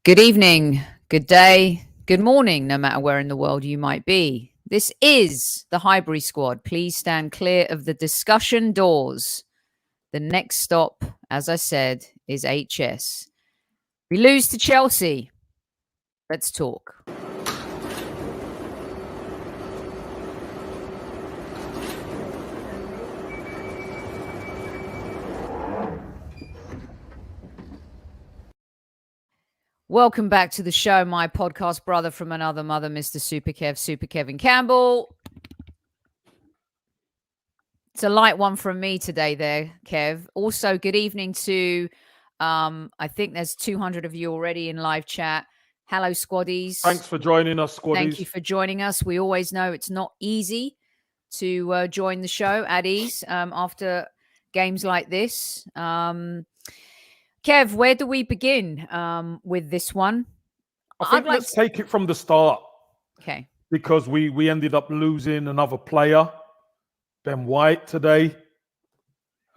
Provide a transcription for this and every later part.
Good evening, good day, good morning, no matter where in the world you might be. This is the Highbury Squad. Please stand clear of the discussion doors. The next stop, as I said, is HS. We lose to Chelsea. Let's talk. Welcome back to the show, my podcast brother from another mother, Mr. Super Kev, Super Kevin Campbell. It's a light one from me today there, Kev. Also, good evening to, I think there's 200 of you already in live chat. Hello, squaddies. Thanks for joining us, squaddies. Thank you for joining us. We always know it's not easy to join the show at ease after games like this. Kev, where do we begin with this one? I think let's take it from the start. Okay. Because we ended up losing another player, Ben White, today,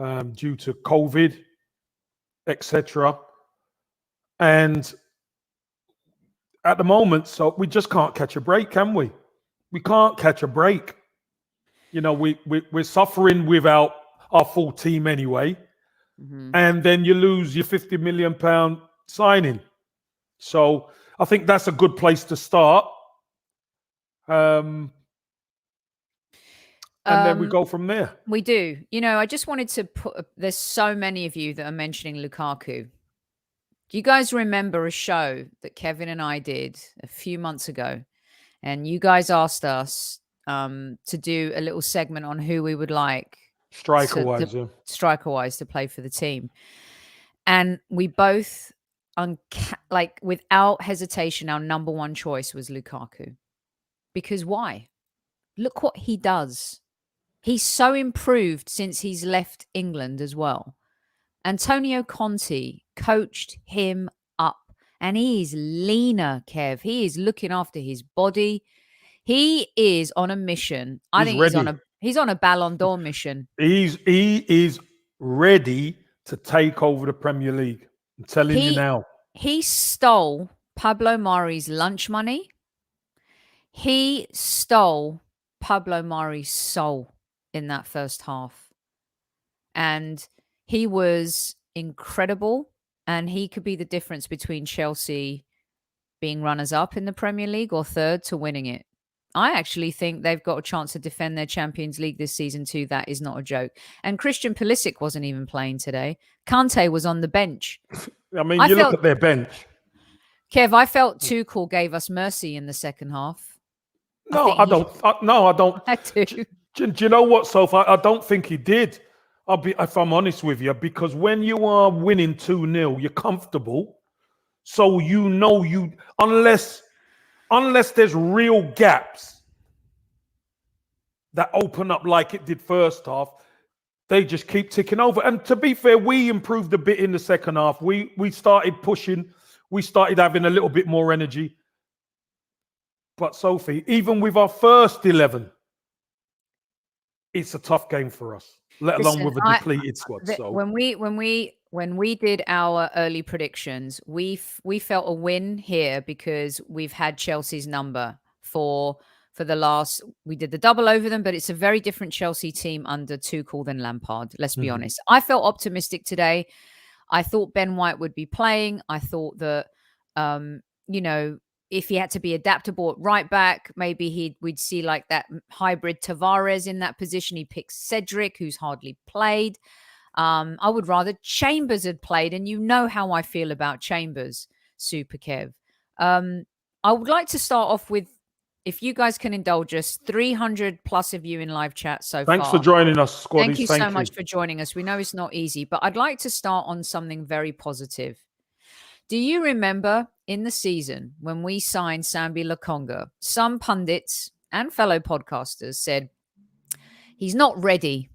due to COVID, etc. And at the moment, so we just can't catch a break, can we? We can't catch a break. You know, we're suffering without our full team anyway. Mm-hmm. And then you lose your £50 million signing. So I think that's a good place to start. And then we go from there. We do. You know, I just wanted to put, there's so many of you that are mentioning Lukaku. Do you guys remember a show that Kevin and I did a few months ago? And you guys asked us to do a little segment on who we would like striker-wise to play for the team. And we both, without hesitation, our number one choice was Lukaku. Because why? Look what he does. He's so improved since he's left England as well. Antonio Conte coached him up. And he is leaner, Kev. He is looking after his body. He is on a mission. He's on a Ballon d'Or mission. He is ready to take over the Premier League. I'm telling you now. He stole Pablo Mari's lunch money. He stole Pablo Mari's soul in that first half. And he was incredible. And he could be the difference between Chelsea being runners-up in the Premier League or third to winning it. I actually think they've got a chance to defend their Champions League this season too. That is not a joke. And Christian Pulisic wasn't even playing today. Kante was on the bench. I mean, look at their bench. Kev, I felt Tuchel gave us mercy in the second half. No, I don't. I do. Do you know what, Sophie? I don't think he did. If I'm honest with you, because when you are winning 2-0, you're comfortable. So you know unless there's real gaps that open up like it did first half, they just keep ticking over. And to be fair, we improved a bit in the second half. We started pushing. We started having a little bit more energy. But Sophie, even with our first 11, it's a tough game for us, let alone with a depleted squad. So when we did our early predictions, we felt a win here because we've had Chelsea's number for the last. We did the double over them, but it's a very different Chelsea team under Tuchel than Lampard. Let's be honest. I felt optimistic today. I thought Ben White would be playing. I thought that if he had to be adaptable at right back, maybe we'd see like that hybrid Tavares in that position. He picked Cedric, who's hardly played. I would rather Chambers had played, and you know how I feel about Chambers, Super Kev. I would like to start off with, if you guys can indulge us, 300 plus of you in live chat so far. Thanks for joining us, squaddies. Thank you so much for joining us. We know it's not easy, but I'd like to start on something very positive. Do you remember in the season when we signed Sambi Lokonga, some pundits and fellow podcasters said, he's not ready.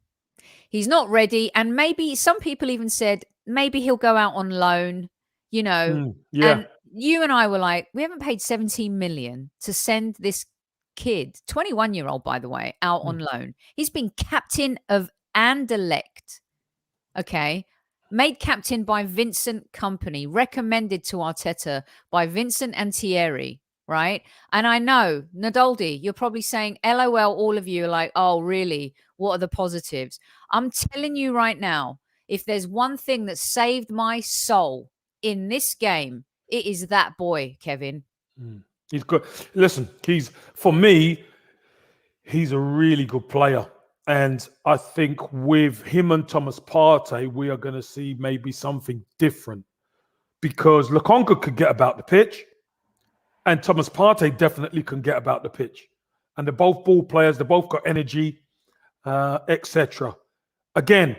He's not ready. And maybe some people even said, maybe he'll go out on loan, Yeah. And you and I were like, we haven't paid 17 million to send this kid, 21-year-old, by the way, out on loan. He's been captain of Anderlecht. Okay. made captain by Vincent Company, recommended to Arteta by Vincent and Tierney, right? And I know, Nadoldi, you're probably saying, LOL, all of you are like, oh, really? What are the positives? I'm telling you right now, if there's one thing that saved my soul in this game, it is that boy, Kevin. He's good. Listen, for me, he's a really good player. And I think with him and Thomas Partey, we are going to see maybe something different because Lokonga could get about the pitch and Thomas Partey definitely can get about the pitch. And they're both ball players. They both got energy, etc. Again,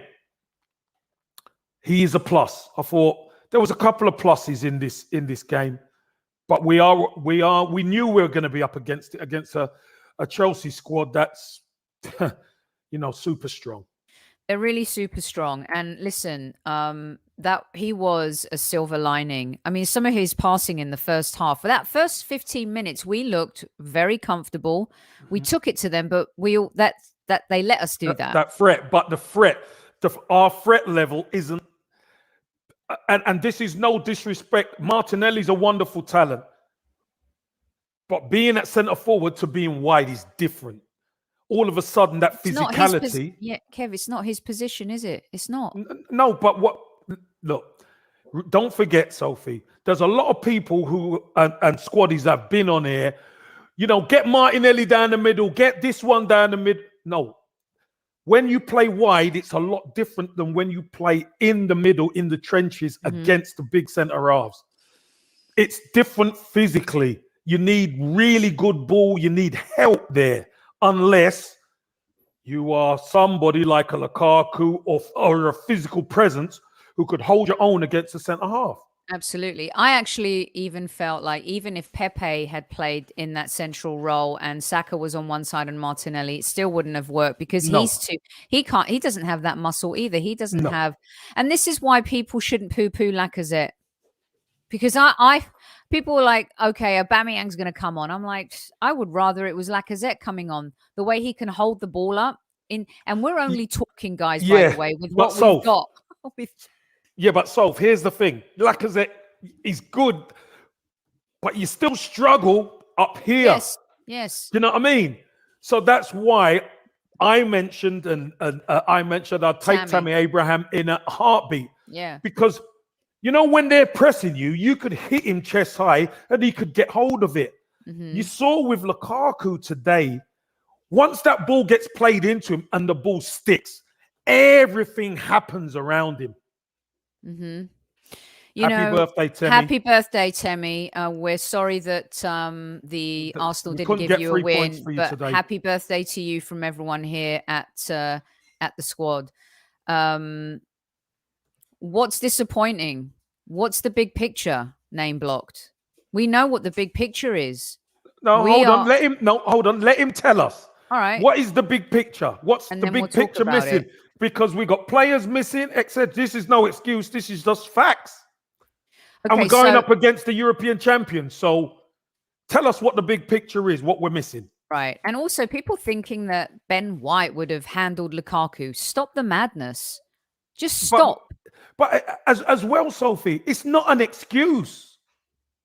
he is a plus. I thought there was a couple of pluses in this game, but we knew we were going to be up against a Chelsea squad that's super strong. They're really super strong. And listen, that he was a silver lining. I mean, some of his passing in the first half, for that first 15 minutes, we looked very comfortable. We took it to them, but that they let us do that. That threat, but our threat level isn't. And this is no disrespect. Martinelli's a wonderful talent, but being at centre forward to being wide is different. All of a sudden, that physicality. Yeah, Kev, it's not his position, is it? It's not. No, but look, don't forget, Sophie, there's a lot of people who and squaddies that have been on here, get Martinelli down the middle, get this one down the middle. No. When you play wide, it's a lot different than when you play in the middle, in the trenches against the big centre halves. It's different physically. You need really good ball. You need help there. Unless you are somebody like a Lukaku or a physical presence who could hold your own against the centre half. Absolutely. I actually even felt like even if Pepe had played in that central role and Saka was on one side and Martinelli, it still wouldn't have worked because he doesn't have that muscle either. He doesn't have, and this is why people shouldn't poo-poo Lacazette. Because people were like, okay, Aubameyang's going to come on. I'm like, I would rather it was Lacazette coming on. The way he can hold the ball up and we're only talking, guys, by the way, with what we've got. Yeah, but Soph, here's the thing. Lacazette is good, but you still struggle up here. Yes. You know what I mean? So that's why I mentioned I'd take Tammy Abraham in a heartbeat. Yeah. Because when they're pressing you, you could hit him chest high and he could get hold of it. You saw with Lukaku today, once that ball gets played into him and the ball sticks, everything happens around him. Happy birthday, Temi. Happy birthday, Temi. We're sorry that the Arsenal didn't give you a win, but today. Happy birthday to you from everyone here at the squad. What's disappointing? What's the big picture? Name blocked. We know what the big picture is. Hold on. Let him tell us. All right. What is the big picture? What's the big picture missing? Because we got players missing, etc. This is no excuse. This is just facts. Okay, and we're going up against the European champions. So tell us what the big picture is, what we're missing. Right. And also people thinking that Ben White would have handled Lukaku. Stop the madness. Just stop. But as well, Sophie, it's not an excuse.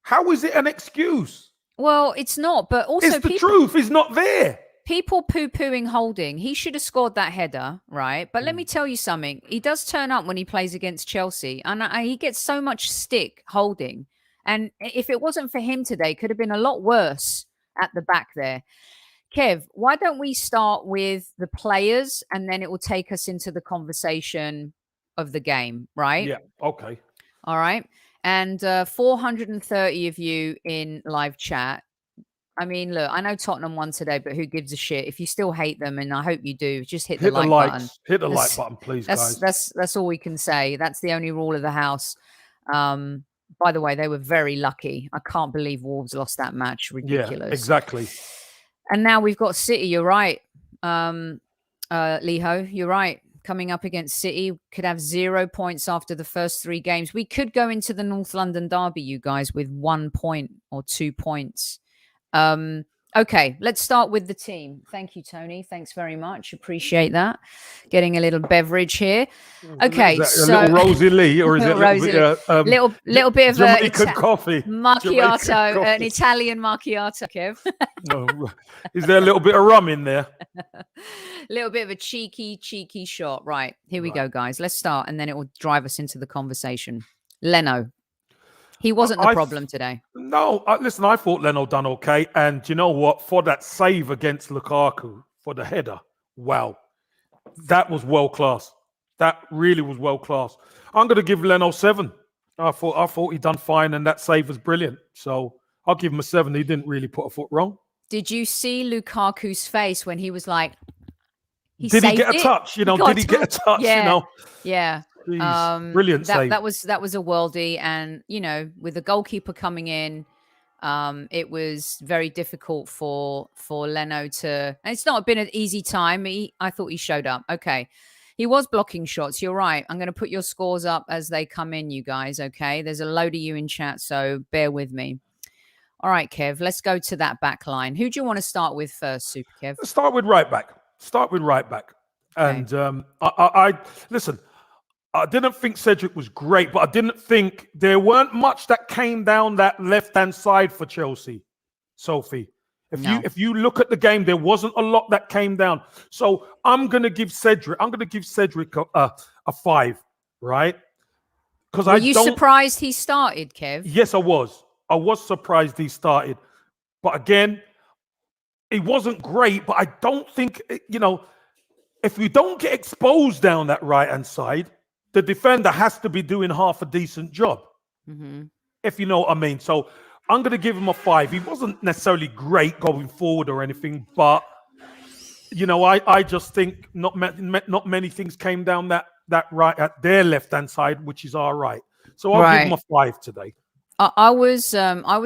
How is it an excuse? Well, it's not, but also it's the truth is not there. People poo-pooing Holding. He should have scored that header, right? But let me tell you something. He does turn up when he plays against Chelsea. And he gets so much stick, Holding. And if it wasn't for him today, it could have been a lot worse at the back there. Kev, why don't we start with the players and then it will take us into the conversation of the game, right? Yeah, okay. All right. And 430 of you in live chat. I mean, look, I know Tottenham won today, but who gives a shit? If you still hate them, and I hope you do, just hit the like button. Hit the like button, please, guys. That's all we can say. That's the only rule of the house. By the way, they were very lucky. I can't believe Wolves lost that match. Ridiculous. Yeah, exactly. And now we've got City. You're right. Liho, you're right. Coming up against City, could have 0 points after the first 3 games. We could go into the North London derby, you guys, with 1 point or 2 points. Okay, let's start with the team. Thank you, Tony. Thanks very much. Appreciate that. Getting a little beverage here. Okay, is that so a little Rosie Lee, or is it a little bit little bit of Jamaican coffee? Macchiato, an Italian macchiato, Kev. No. Is there a little bit of rum in there? A little bit of a cheeky shot. Right, here we go, guys. Let's start, and then it will drive us into the conversation. Leno. He wasn't the problem today. No, listen, I thought Leno done okay. And you know what? For that save against Lukaku, for the header, wow. That was world class. That really was world class. I'm going to give Leno 7. I thought he done fine, and that save was brilliant. So I'll give him a 7. He didn't really put a foot wrong. Did you see Lukaku's face when he was like, did he get a touch? You know, did he get a touch? Yeah. You know? Yeah. Brilliant save. That was a worldie, and you know, with the goalkeeper coming in, it was very difficult for Leno to. And it's not been an easy time. I thought he showed up. Okay, he was blocking shots. You're right. I'm going to put your scores up as they come in, you guys. Okay, there's a load of you in chat, so bear with me. All right, Kev, let's go to that back line. Who do you want to start with first, Super Kev? Let's start with right back. Okay. And I listen. I didn't think Cedric was great, but I didn't think there weren't much that came down that left-hand side for Chelsea, Sophie. If you look at the game, there wasn't a lot that came down. So I'm going to give Cedric a 5, right? Because Were you surprised he started, Kev? Yes, I was. I was surprised he started. But again, he wasn't great, but I don't think, you know, if we don't get exposed down that right-hand side, the defender has to be doing half a decent job, if you know what I mean. So I'm going to give him a 5. He wasn't necessarily great going forward or anything, but, you know, I just think not many things came down that right at their left-hand side, which is our right. So I'll give him a 5 today. I was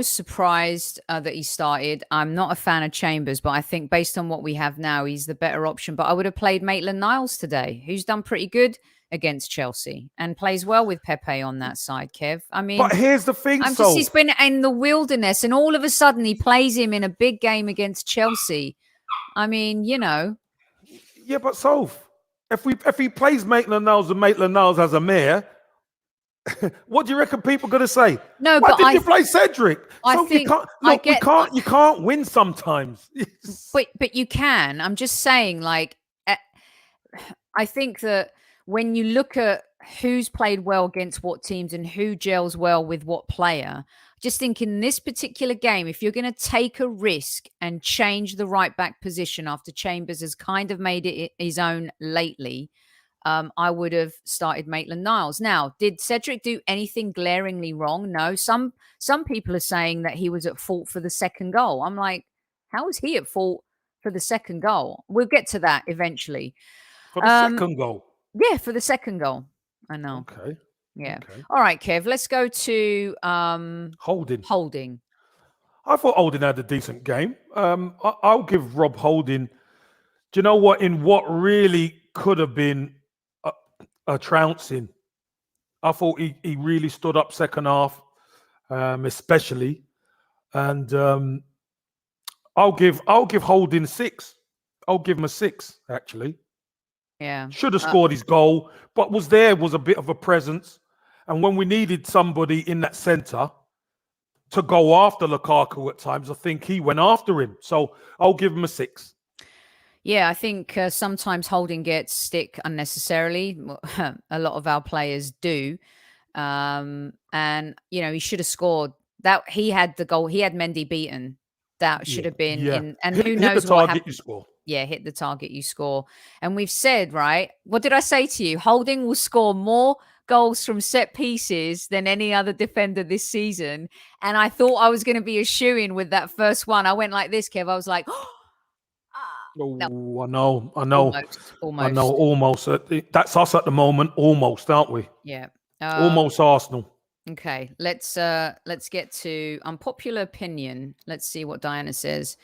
surprised that he started. I'm not a fan of Chambers, but I think based on what we have now, he's the better option. But I would have played Maitland-Niles today, who's done pretty good against Chelsea and plays well with Pepe on that side, Kev. I mean, but here's the thing, he's been in the wilderness, and all of a sudden he plays him in a big game against Chelsea. I mean, you know. Yeah, but Soph, if he plays Maitland-Niles and Maitland-Niles as a mayor, what do you reckon people are going to say? No, why but did you play Cedric? I think you can't win sometimes. but you can. I'm just saying, like, I think that when you look at who's played well against what teams and who gels well with what player, just think in this particular game, if you're going to take a risk and change the right back position after Chambers has kind of made it his own lately, I would have started Maitland-Niles. Now, did Cedric do anything glaringly wrong? No. Some people are saying that he was at fault for the second goal. I'm like, how is he at fault for the second goal? We'll get to that eventually. For the second goal? Yeah, for the second goal. I know. Okay. Yeah. Okay. All right, Kev, let's go to Holding. I thought Holding had a decent game. I'll give Rob Holding, do you know what, in what really could have been a trouncing. I thought he really stood up second half, especially. And I'll give Holding 6. I'll give him a 6, actually. Yeah. Should have scored his goal, but was a bit of a presence. And when we needed somebody in that centre to go after Lukaku at times, I think he went after him. So I'll give him a 6. Yeah, I think sometimes Holding gets stick unnecessarily. A lot of our players do. And, you know, he should have scored. That he had the goal. He had Mendy beaten. That should have been in. And who knows what happened. You score. Yeah, hit the target, you score. And we've said, right, what did I say to you? Holding will score more goals from set pieces than any other defender this season. And I thought I was going to be a shoo-in with that first one. I went like this, Kev. I was like, no. I know. Almost. I know, almost. That's us at the moment, almost, aren't we? Yeah. Almost Arsenal. Okay, let's get to unpopular opinion. Let's see what Diana says.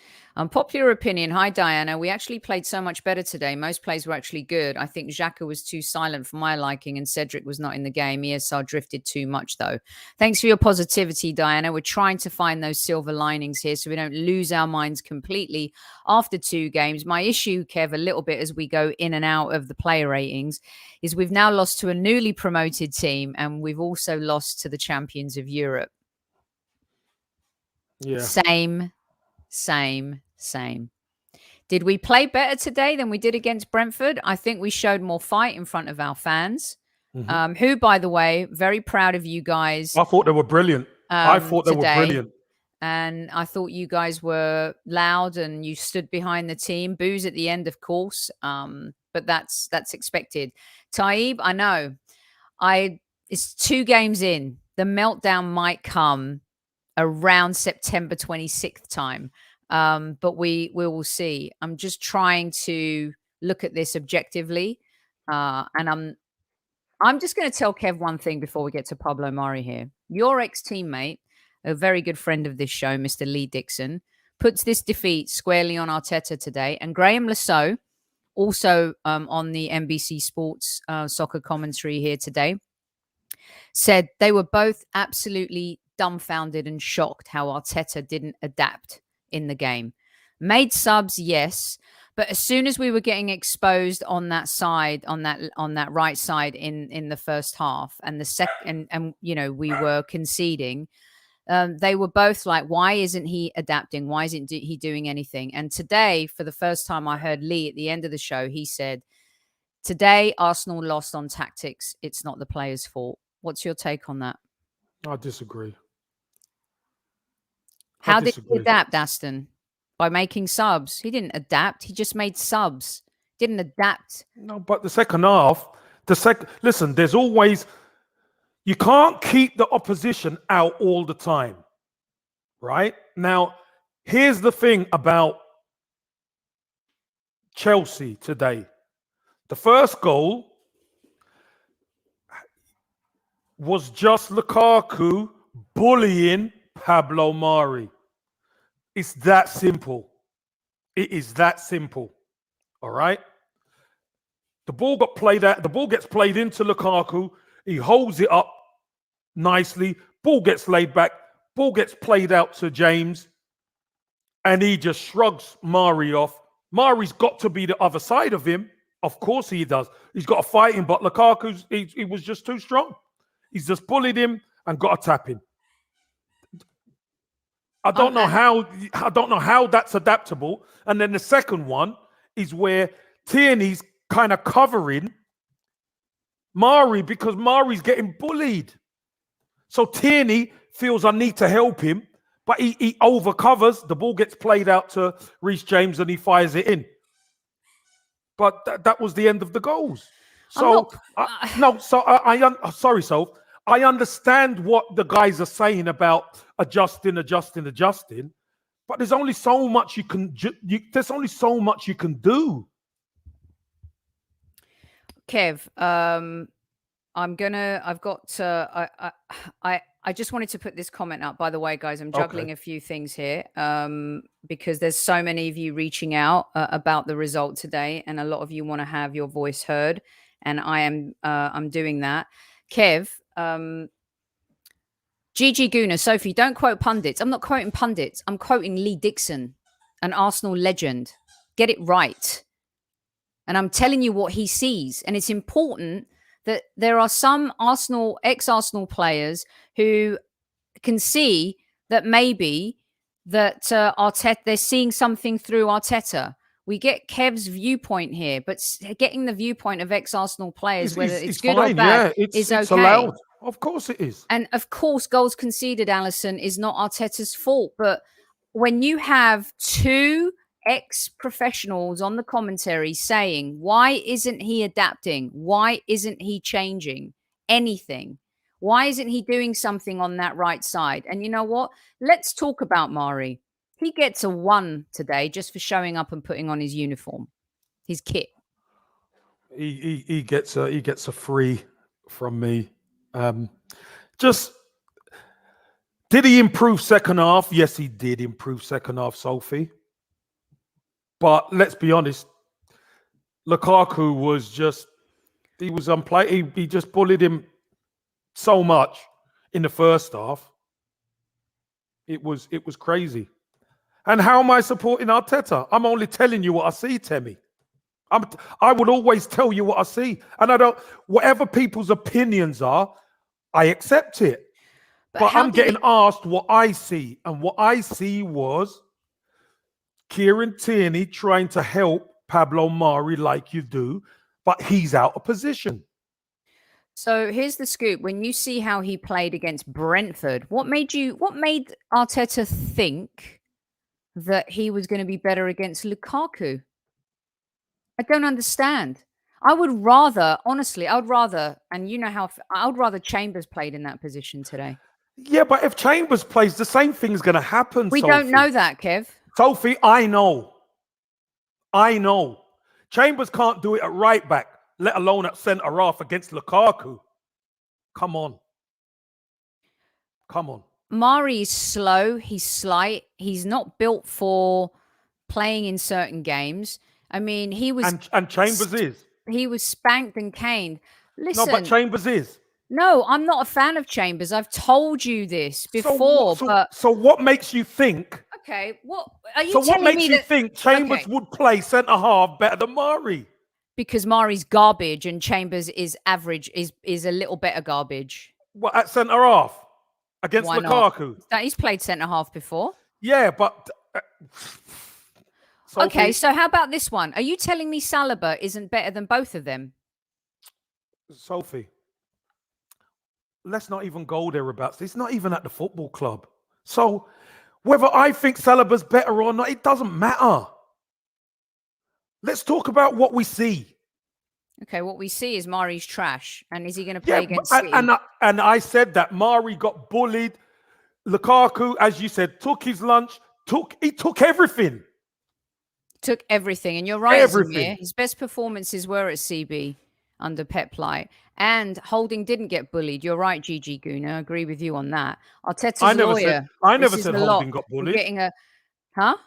Popular opinion. Hi, Diana. We actually played so much better today. Most plays were actually good. I think Xhaka was too silent for my liking and Cedric was not in the game. ESR drifted too much, though. Thanks for your positivity, Diana. We're trying to find those silver linings here so we don't lose our minds completely after 2 games. My issue, Kev, a little bit as we go in and out of the player ratings is we've now lost to a newly promoted team and we've also lost to the champions of Europe. Yeah. Same. Did we play better today than we did against Brentford? I think we showed more fight in front of our fans, who, by the way, very proud of you guys. I thought they were brilliant. I thought they were brilliant. And I thought you guys were loud and you stood behind the team. Boos at the end, of course, but that's expected. Taib, I know. It's 2 games in. The meltdown might come around September 26th time. But we will see. I'm just trying to look at this objectively. And I'm just going to tell Kev one thing before we get to Pablo Mari here. Your ex-teammate, a very good friend of this show, Mr. Lee Dixon, puts this defeat squarely on Arteta today. And Graham Lasso, also on the NBC Sports soccer commentary here today, said they were both absolutely dumbfounded and shocked how Arteta didn't adapt in the game. Made subs, yes, but as soon as we were getting exposed on that side, on that right side in the first half, and the second, and you know, we were conceding, they were both like, "Why isn't he adapting? Why isn't he doing anything?" And today, for the first time, I heard Lee at the end of the show. He said, "Today, Arsenal lost on tactics. It's not the players' fault." What's your take on that? I disagree. How did he adapt, Aston? By making subs. He didn't adapt. He just made subs. Didn't adapt. No, but the second half, listen, there's always, you can't keep the opposition out all the time, right? Now, here's the thing about Chelsea today. The first goal was just Lukaku bullying Pablo Mari. It's that simple. It is that simple. All right. The ball got played out. The ball gets played into Lukaku. He holds it up nicely. Ball gets laid back. Ball gets played out to James. And he just shrugs Mari off. Mari's got to be the other side of him. Of course he does. He's got to fight him, but Lukaku's he was just too strong. He's just bullied him and got a tap in. I don't know how that's adaptable. And then the second one is where Tierney's kind of covering Mari because Mari's getting bullied. So Tierney feels I need to help him, but he overcovers. The ball gets played out to Reece James and he fires it in. But that was the end of the goals. So sorry, Soph. I understand what the guys are saying about adjusting, but there's only so much you can there's only so much you can do. Kev, I just wanted to put this comment up. By the way, guys, I'm juggling a few things here because there's so many of you reaching out about the result today, and a lot of you want to have your voice heard, and I'm doing that. Kev, GG Gooner, Sophie, don't quote pundits. I'm not quoting pundits. I'm quoting Lee Dixon, an Arsenal legend. Get it right. And I'm telling you what he sees. And it's important that there are some ex-Arsenal players who can see that maybe that Arteta, they're seeing something through Arteta. We get Kev's viewpoint here, but getting the viewpoint of ex-Arsenal players, whether it's good or bad, is okay. Allowed. Of course it is. And of course, goals conceded, Allison, is not Arteta's fault. But when you have 2 ex-professionals on the commentary saying, why isn't he adapting? Why isn't he changing anything? Why isn't he doing something on that right side? And you know what? Let's talk about Mari. He gets a 1 today just for showing up and putting on his uniform, his kit. He gets a 3 from me. Did he improve second half? Yes, he did improve second half, Sophie. But let's be honest, Lukaku was he was unplayed. He just bullied him so much in the first half. It was crazy. And how am I supporting Arteta? I'm only telling you what I see, Temmie. I would always tell you what I see. And whatever people's opinions are, I accept it. But I'm getting asked what I see. And what I see was Kieran Tierney trying to help Pablo Mari like you do, but he's out of position. So here's the scoop. When you see how he played against Brentford, what made Arteta think that he was going to be better against Lukaku? I don't understand. I would rather, honestly, and you know how, I would rather Chambers played in that position today. Yeah, but if Chambers plays, the same thing's going to happen, We Sophie. don't know that, Kev. Sophie, I know. Chambers can't do it at right back, let alone at centre-half against Lukaku. Come on. Mari is slow. He's slight. He's not built for playing in certain games. I mean, he was... And Chambers is. He was spanked and caned. Listen. No, but Chambers is. No, I'm not a fan of Chambers. I've told you this before. So what makes you think... Okay, what are you telling me? So what makes you that, think Chambers would play centre-half better than Mari? Because Mari's garbage and Chambers is average, is a little better garbage. What, at centre-half? Against Lukaku? He's played centre-half before. Yeah, but... okay, so how about this one? Are you telling me Saliba isn't better than both of them? Sophie, let's not even go thereabouts. It's not even at the football club. So whether I think Saliba's better or not, it doesn't matter. Let's talk about what we see. Okay, what we see is Mari's trash. And is he going to play against City? And I said that Mari got bullied. Lukaku, as you said, took his lunch. He took everything. Took everything. And you're right, Zamir. His best performances were at CB under Pep Light. And Holding didn't get bullied. You're right, GG Gooner. I agree with you on that. Arteta's lawyer. I never said Holding got bullied. Getting a... Huh?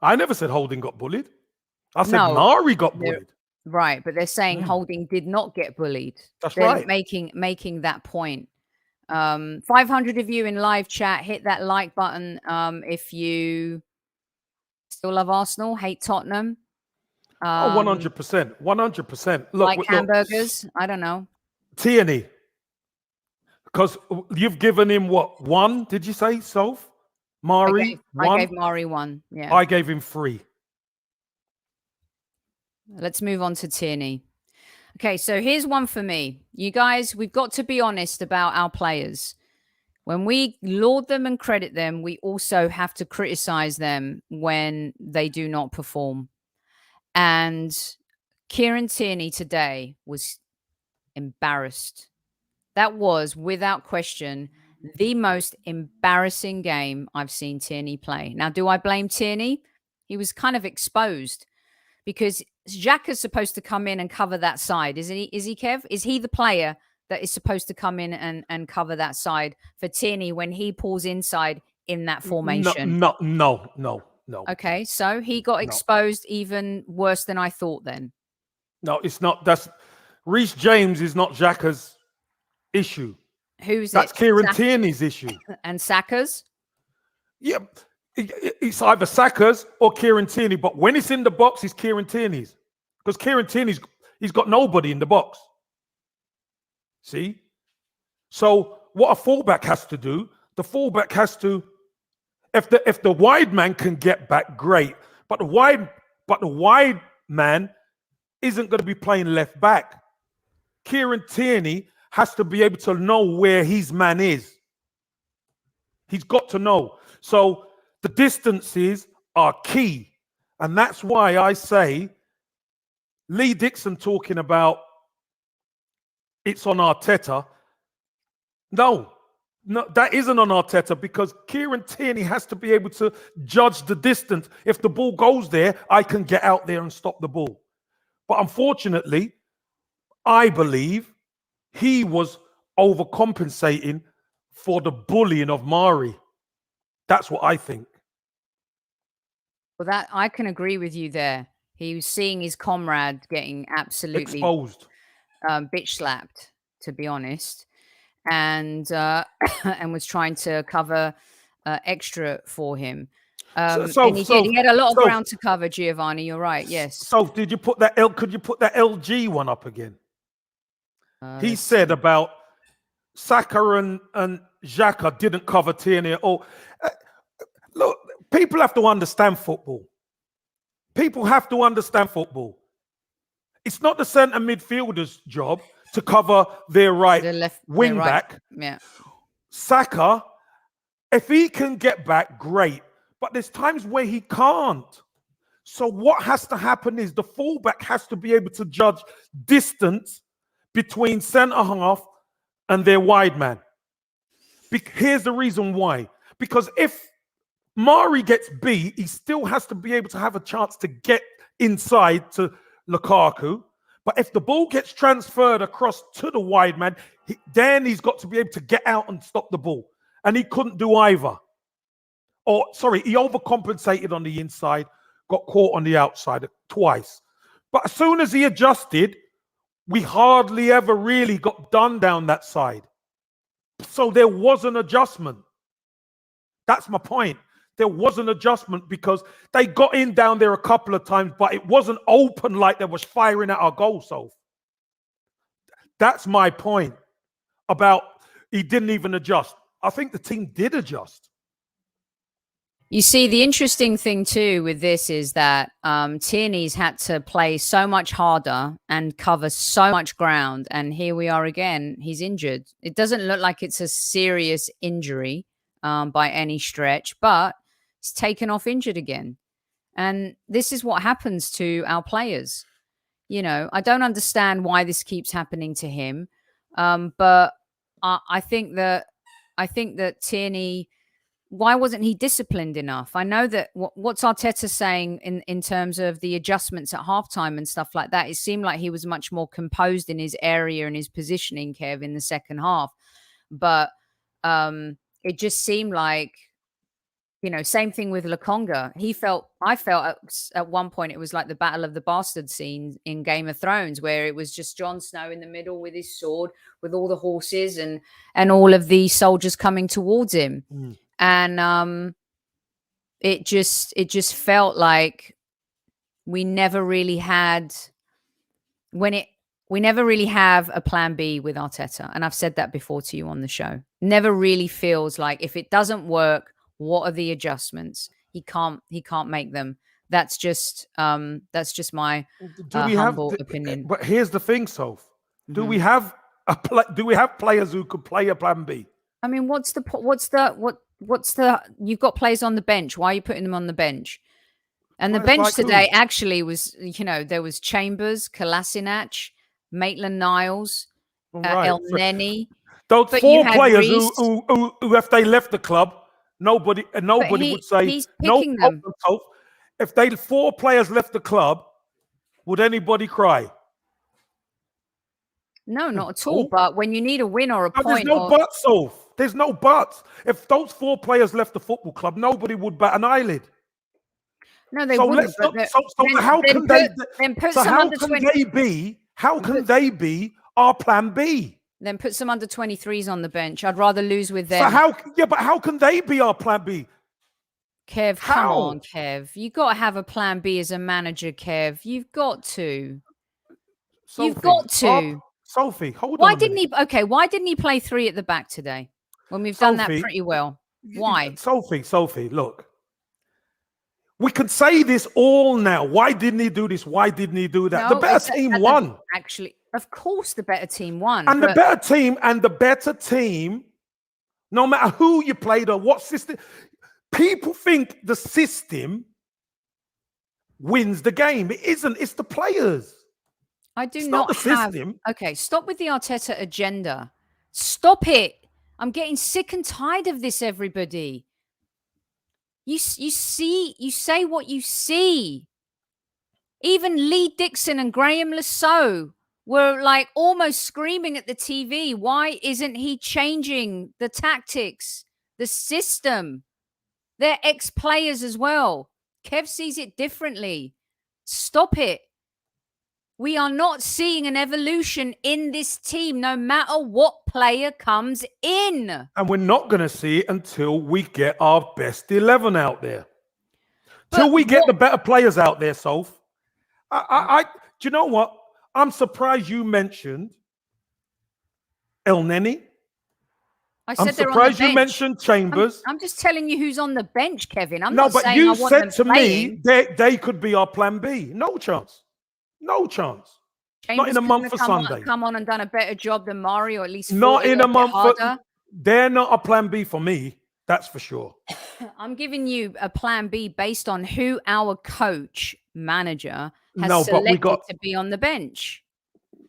I never said Holding got bullied. I said Mari got bullied. Right, but they're saying Holding did not get bullied. That's right. Making that point. 500 of you in live chat. Hit that like button if you still love Arsenal, hate Tottenham. 100%. 100%. Like hamburgers. I don't know. Tierney. Because you've given him what? 1, did you say, Soph? Mari? I gave Mari 1. Yeah. I gave him 3. Let's move on to Tierney. Okay, so here's one for me. You guys, we've got to be honest about our players. When we laud them and credit them, we also have to criticize them when they do not perform. And Kieran Tierney today was embarrassed. That was, without question, the most embarrassing game I've seen Tierney play. Now, do I blame Tierney? He was kind of exposed because Xhaka's supposed to come in and cover that side. Is he, Kev? Is he the player that is supposed to come in and cover that side for Tierney when he pulls inside in that formation? No. Okay, so he got exposed even worse than I thought then. No, it's not. Reece James is not Xhaka's issue. That's Kieran Tierney's issue. And Saka's? Yeah, it's either Saka's or Kieran Tierney. But when it's in the box, it's Kieran Tierney's. Because Kieran Tierney's, he's got nobody in the box. See? So what a fullback has to do, the fullback has to, if the wide man can get back, great. But the wide man isn't going to be playing left back. Kieran Tierney has to be able to know where his man is. He's got to know. So the distances are key. And that's why I say Lee Dixon talking about it's on Arteta. No, that isn't on Arteta because Kieran Tierney has to be able to judge the distance. If the ball goes there, I can get out there and stop the ball. But unfortunately, I believe he was overcompensating for the bullying of Mari. That's what I think. Well, that I can agree with you there. He was seeing his comrade getting absolutely exposed, bitch slapped, to be honest, and and was trying to cover extra for him. And he did. He had a lot of ground to cover, Giovanni. You're right. Yes. So did you put that Could you put that LG one up again? He said about Saka and Xhaka didn't cover Tierney at all. Look, people have to understand football. People have to understand football. It's not the centre midfielder's job to cover their wing back. Yeah. Saka, if he can get back, great. But there's times where he can't. So what has to happen is the fullback has to be able to judge distance between centre half and their wide man. Here's the reason why. Because if Mari gets beat, he still has to be able to have a chance to get inside to Lukaku. But if the ball gets transferred across to the wide man, then he's got to be able to get out and stop the ball. And he couldn't do either. He overcompensated on the inside, got caught on the outside twice. But as soon as he adjusted, we hardly ever really got done down that side. So there was an adjustment. That's my point. There was an adjustment because they got in down there a couple of times, but it wasn't open like they was firing at our goal, Soph. That's my point about he didn't even adjust. I think the team did adjust. You see, the interesting thing too with this is that Tierney's had to play so much harder and cover so much ground. And here we are again. He's injured. It doesn't look like it's a serious injury by any stretch, but he's taken off injured again. And this is what happens to our players. You know, I don't understand why this keeps happening to him. But I think that Tierney, why wasn't he disciplined enough? I know that what's Arteta saying in terms of the adjustments at halftime and stuff like that, it seemed like he was much more composed in his area and his positioning, Kev, in the second half. But it just seemed like, you know, same thing with Lokonga. I felt at one point it was like the Battle of the Bastard scene in Game of Thrones, where it was just Jon Snow in the middle with his sword, with all the horses and all of the soldiers coming towards him. And it just felt like we never really had we never really have a plan B with Arteta. And I've said that before to you on the show. Never really feels like if it doesn't work, what are the adjustments? He can't make them. That's just my humble opinion. But here's the thing, Soph. Do we have players who could play a plan B? I mean, you've got players on the bench. Why are you putting them on the bench? And the bench today actually was, you know, there was Chambers, Kolasinac, Maitland-Niles, El Neni. Those four players who, if they left the club, nobody would say no problem. If 4 players left the club, would anybody cry? No, not at all. But when you need a win or a point, there's no buts, Soph. There's no buts. If those 4 players left the football club, nobody would bat an eyelid. No, they wouldn't. How can they be our plan B? Then put some under 23s on the bench. I'd rather lose with them. But how can they be our plan B? Kev, come on, Kev. You got to have a plan B as a manager, Kev. You've got to. You've got to. Sophie, hold on. Why didn't he play 3 at the back today when we've done that pretty well? Why? Sophie, look. We could say this all now. Why didn't he do this? Why didn't he do that? The better team won. Actually, of course, the better team won. And the better team, no matter who you played or what system, people think the system wins the game. It isn't. It's the players. It's not the system. Okay, stop with the Arteta agenda. Stop it. I'm getting sick and tired of this, everybody. You say what you see. Even Lee Dixon and Graham Lasso were like almost screaming at the TV. Why isn't he changing the tactics, the system? They're ex-players as well. Kev sees it differently. Stop it. We are not seeing an evolution in this team, no matter what player comes in. And we're not going to see it until we get our best 11 out there. Till we get the better players out there, Soph. Do you know what? I'm surprised you mentioned El Neni. I'm surprised you mentioned Chambers. I'm just telling you who's on the bench, Kevin. I'm no, not but saying you I want said them to playing. me they could be our plan B. No chance. No chance. Chambers not in a month for Sunday. Come on and done a better job than Mari, or at least not in a month. Harder. They're not a plan B for me. That's for sure. I'm giving you a plan B based on who our coach manager has selected to be on the bench.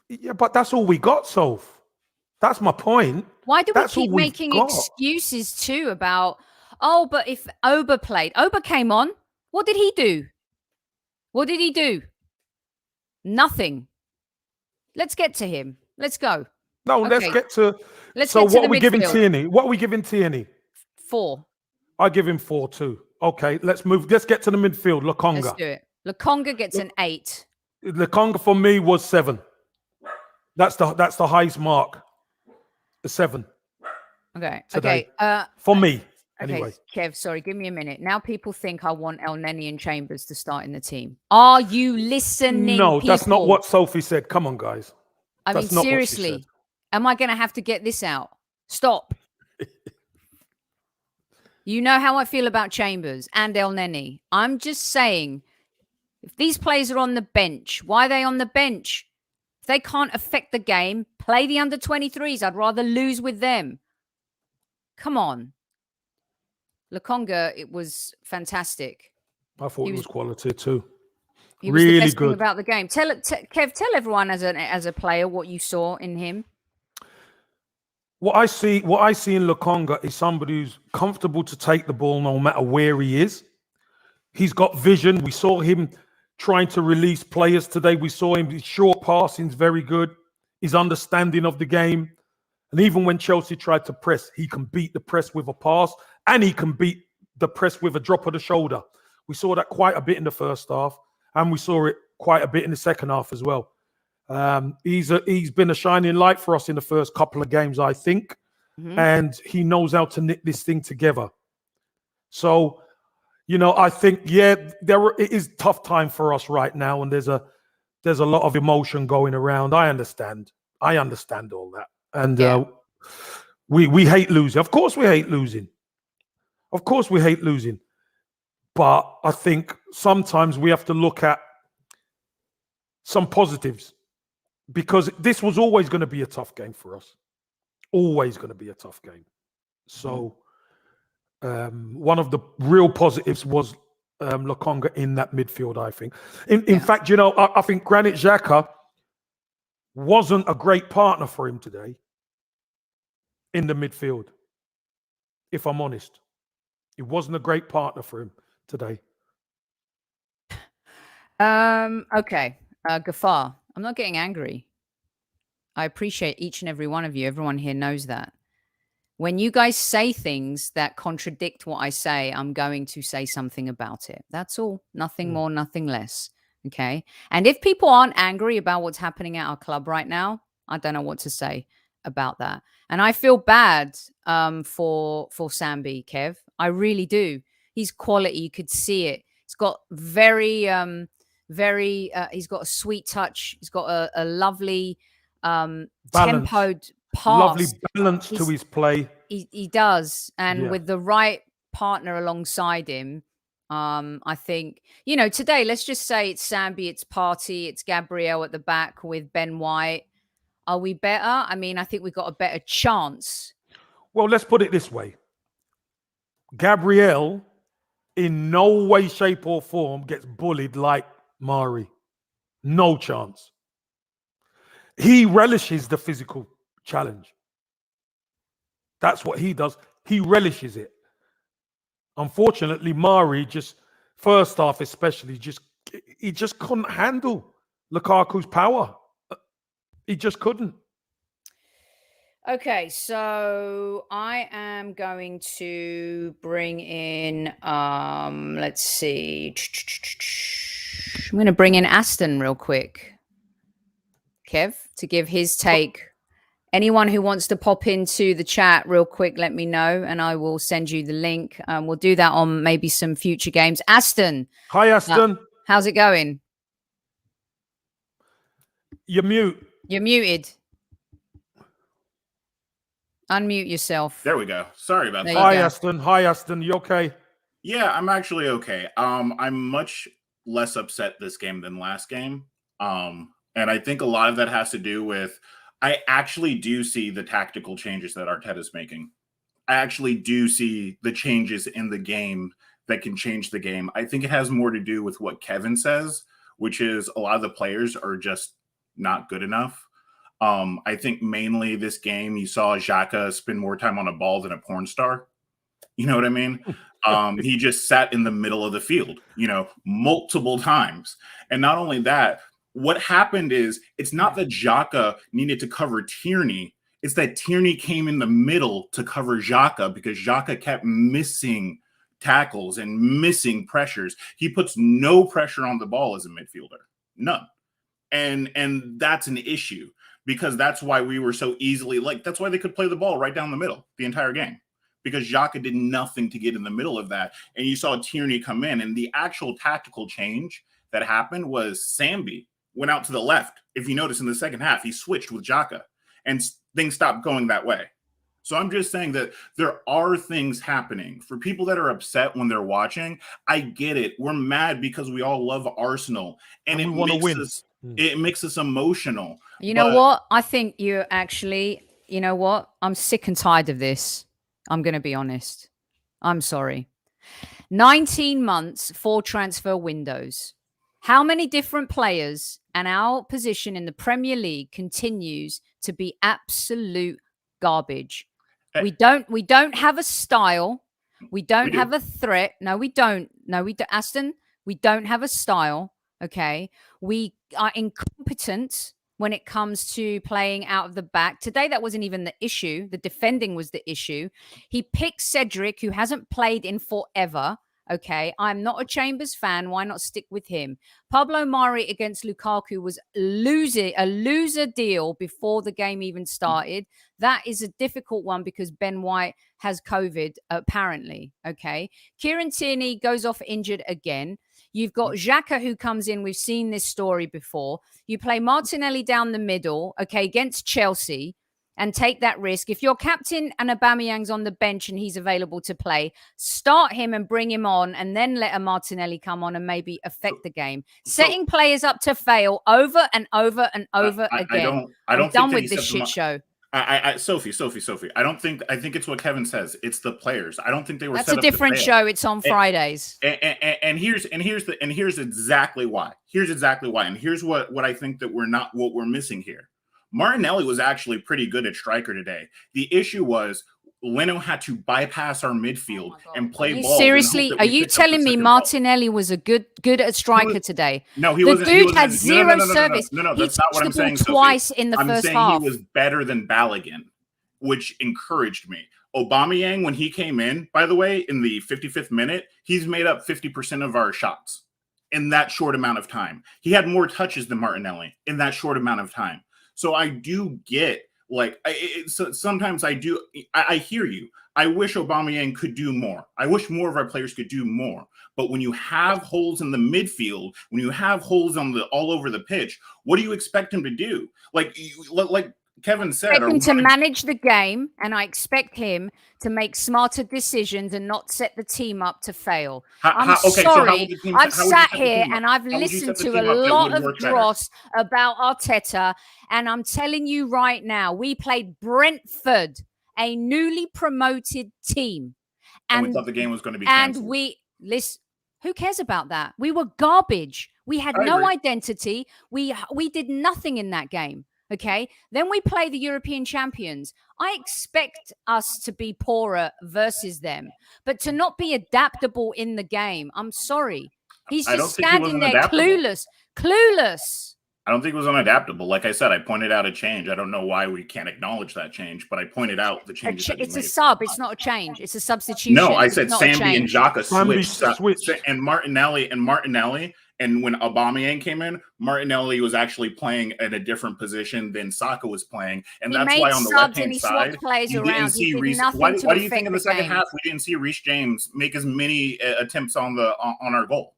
Yeah, but that's all we got, Soph. That's my point. Why do we keep making excuses too about, oh, but if Oba played, Oba came on. What did he do? What did he do? Nothing. Let's get to him. Let's go. No, okay. Let's get to. So what are we giving Tierney? What are we giving Tierney? 4. I give him 4 too. Okay, let's move. Let's get to the midfield. Lokonga. Let's do it. Lokonga gets an 8. Lokonga for me was 7. That's the highest mark. 7. Okay. Today. Okay. For me. Anyway. Okay, Kev, sorry, give me a minute. Now people think I want El Neni and Chambers to start in the team. Are you listening? No, that's not what Sophie said. Come on, guys. I mean, seriously, am I going to have to get this out? Stop. You know how I feel about Chambers and El Neni. I'm just saying, if these players are on the bench, why are they on the bench? If they can't affect the game, play the under-23s. I'd rather lose with them. Come on. Lokonga, it was fantastic. I thought it was quality too. He was the best thing about the game. Kev, tell everyone as a player what you saw in him. What I see in Lokonga is somebody who's comfortable to take the ball no matter where he is. He's got vision. We saw him trying to release players today. We saw him, his short passing's very good. His understanding of the game. And even when Chelsea tried to press, he can beat the press with a pass and he can beat the press with a drop of the shoulder. We saw that quite a bit in the first half and we saw it quite a bit in the second half as well. He's been a shining light for us in the first couple of games, I think. Mm-hmm. And he knows how to knit this thing together. So, I think, it is tough time for us right now. And there's a lot of emotion going around. I understand all that. And we hate losing. Of course we hate losing. But I think sometimes we have to look at some positives because this was always going to be a tough game for us. Always going to be a tough game. So one of the real positives was Lokonga in that midfield, I think. In fact, I think Granit Xhaka wasn't a great partner for him today in the midfield. If I'm honest, it wasn't a great partner for him today. Okay. Gafar, I'm not getting angry. I appreciate each and every one of you. Everyone here knows that. When you guys say things that contradict what I say, I'm going to say something about it. That's all. Nothing more, nothing less. Okay. And if people aren't angry about what's happening at our club right now, I don't know what to say about that. And I feel bad for Sambi, Kev. I really do. He's quality. You could see it. He's got he's got a sweet touch. He's got a lovely tempoed pass. Lovely balance to his play. He does. And with the right partner alongside him, I think, today, let's just say it's Sambi, it's Partey, it's Gabriel at the back with Ben White. Are we better? I mean, I think we've got a better chance. Well, let's put it this way. Gabriel, in no way, shape or form, gets bullied like Mari. No chance. He relishes the physical challenge. That's what he does. He relishes it. Unfortunately, Mari first half especially, he just couldn't handle Lukaku's power. He just couldn't. Okay, so I am going to bring in let's see. I'm going to bring in Aston real quick. Kev, to give his take. Anyone who wants to pop into the chat real quick, let me know and I will send you the link. We'll do that on maybe some future games. Aston. Hi, Aston. How's it going? You're mute. You're muted. Unmute yourself. There we go. Sorry about that. Hi, Aston. Hi, Aston. You okay? Yeah, I'm actually okay. I'm much less upset this game than last game. And I think a lot of that has to do with I actually do see the tactical changes that Arteta's making. I actually do see the changes in the game that can change the game. I think it has more to do with what Kevin says, which is a lot of the players are just not good enough. I think mainly this game, you saw Xhaka spend more time on a ball than a porn star. You know what I mean? He just sat in the middle of the field, multiple times. And not only that, what happened is it's not that Xhaka needed to cover Tierney. It's that Tierney came in the middle to cover Xhaka because Xhaka kept missing tackles and missing pressures. He puts no pressure on the ball as a midfielder. None. And that's an issue because that's why we were so easily that's why they could play the ball right down the middle the entire game because Xhaka did nothing to get in the middle of that. And you saw Tierney come in and the actual tactical change that happened was Sambi went out to the left. If you notice in the second half, he switched with Xhaka and things stopped going that way. So I'm just saying that there are things happening for people that are upset when they're watching. I get it. We're mad because we all love Arsenal and it makes us emotional. You know what? I think you actually, you know what? I'm sick and tired of this. I'm going to be honest. I'm sorry. 19 months, 4 transfer windows. How many different players and our position in the Premier League continues to be absolute garbage? We don't have a style. We don't have a threat. No, we don't. Aston, we don't have a style. Okay. We are incompetent when it comes to playing out of the back. Today, that wasn't even the issue. The defending was the issue. He picked Cedric, who hasn't played in forever. Okay, I'm not a Chambers fan. Why not stick with him? Pablo Mari against Lukaku was a loser deal before the game even started. That is a difficult one because Ben White has COVID, apparently. Okay, Kieran Tierney goes off injured again. You've got Xhaka who comes in. We've seen this story before. You play Martinelli down the middle, okay, against Chelsea. And take that risk. If your captain and Aubameyang's on the bench and he's available to play, start him and bring him on and then let a Martinelli come on and maybe affect the game. Setting players up to fail over and over and over again. I'm done with this shit show. Sophie, I think it's what Kevin says. It's the players. I don't think they were That's set a different show. It's on Fridays. And here's exactly why. And here's what I think that we're missing here. Martinelli was actually pretty good at striker today. The issue was Leno had to bypass our midfield and play ball. Seriously, are you telling me Martinelli was a good at striker today? No, he wasn't. The dude had zero service. No, that's not what I'm saying. Twice in the first half. I'm saying he was better than Balogun, which encouraged me. Aubameyang, when he came in, by the way, in the 55th minute, he's made up 50% of our shots in that short amount of time. He had more touches than Martinelli in that short amount of time. So I do get sometimes I hear you. I wish Aubameyang could do more. I wish more of our players could do more. But when you have holes in the midfield, when you have holes all over the pitch, what do you expect him to do? Like Kevin said, to manage the game, and I expect him to make smarter decisions and not set the team up to fail. I'm sorry. I've sat here and I've listened to a lot of dross about Arteta, and I'm telling you right now, we played Brentford, a newly promoted team. And we thought the game was going to be canceled. And who cares about that? We were garbage. We had no identity. We did nothing in that game. Okay, then we play the European champions. I expect us to be poorer versus them, but to not be adaptable in the game. I'm sorry. He's just standing there clueless. I don't think it was unadaptable. Like I said, I pointed out a change. I don't know why we can't acknowledge that change, but I pointed out the changes. It's a sub. It's not a change. It's a substitution. No, I said Sambi and Xhaka switched. And Martinelli. And when Aubameyang came in, Martinelli was actually playing in a different position than Saka was playing, and that's why on the left-hand side, you didn't see Reece. Why do you think in the second half we didn't see Reece James make as many attempts on our goal?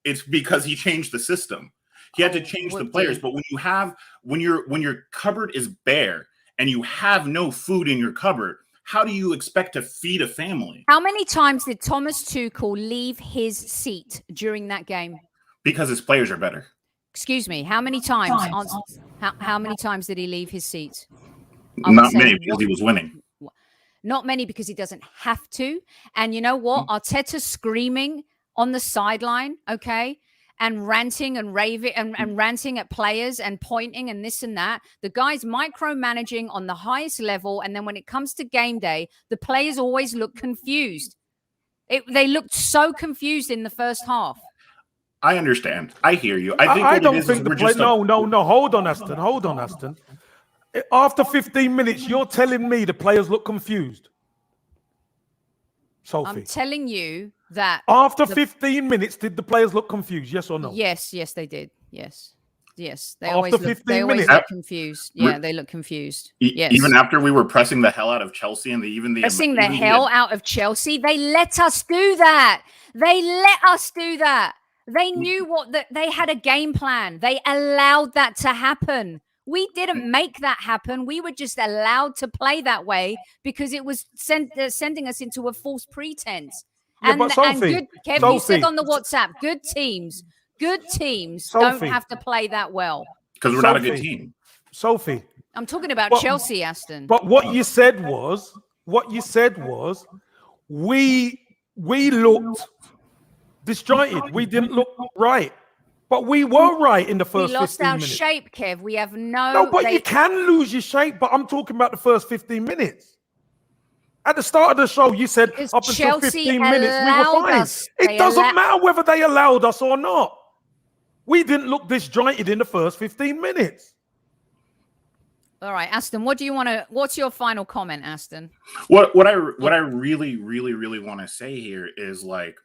It's because he changed the system. He had to change the players. But when your cupboard is bare and you have no food in your cupboard, how do you expect to feed a family? How many times did Thomas Tuchel leave his seat during that game? Because his players are better. Excuse me. How many times? How many times did he leave his seat? Not many, because he was winning. Not many, because he doesn't have to. And you know what? Arteta screaming on the sideline, okay, and ranting and raving and ranting at players and pointing and this and that. The guy's micromanaging on the highest level. And then when it comes to game day, the players always look confused. They looked so confused in the first half. I understand. I hear you. I don't think the play. No. Hold on, Aston. After 15 minutes, you're telling me the players look confused. Sophie, I'm telling you that after 15 minutes, did the players look confused? Yes or no? Yes, they did. Yes. They After always 15 minutes, look confused. Yeah, they look confused. Yes. Even after we were pressing the hell out of Chelsea and pressing the hell out of Chelsea, they let us do that. They knew they had a game plan. They allowed that to happen. We didn't make that happen. We were just allowed to play that way because it was sending us into a false pretense. Yeah, but Sophie, and good, Kev, you said on the WhatsApp, good teams don't have to play that well. Because we're not a good team. Sophie. I'm talking about Chelsea, Aston. But what you said was, we looked disjointed. We didn't look right. But we were right in the first 15 minutes. We lost our shape, Kev. We have No, but you can lose your shape. But I'm talking about the first 15 minutes. At the start of the show, you said up until 15 minutes, we were fine. It doesn't matter whether they allowed us or not. We didn't look disjointed in the first 15 minutes. All right, Aston, what's your final comment, Aston? What I really, really, really want to say here is, like,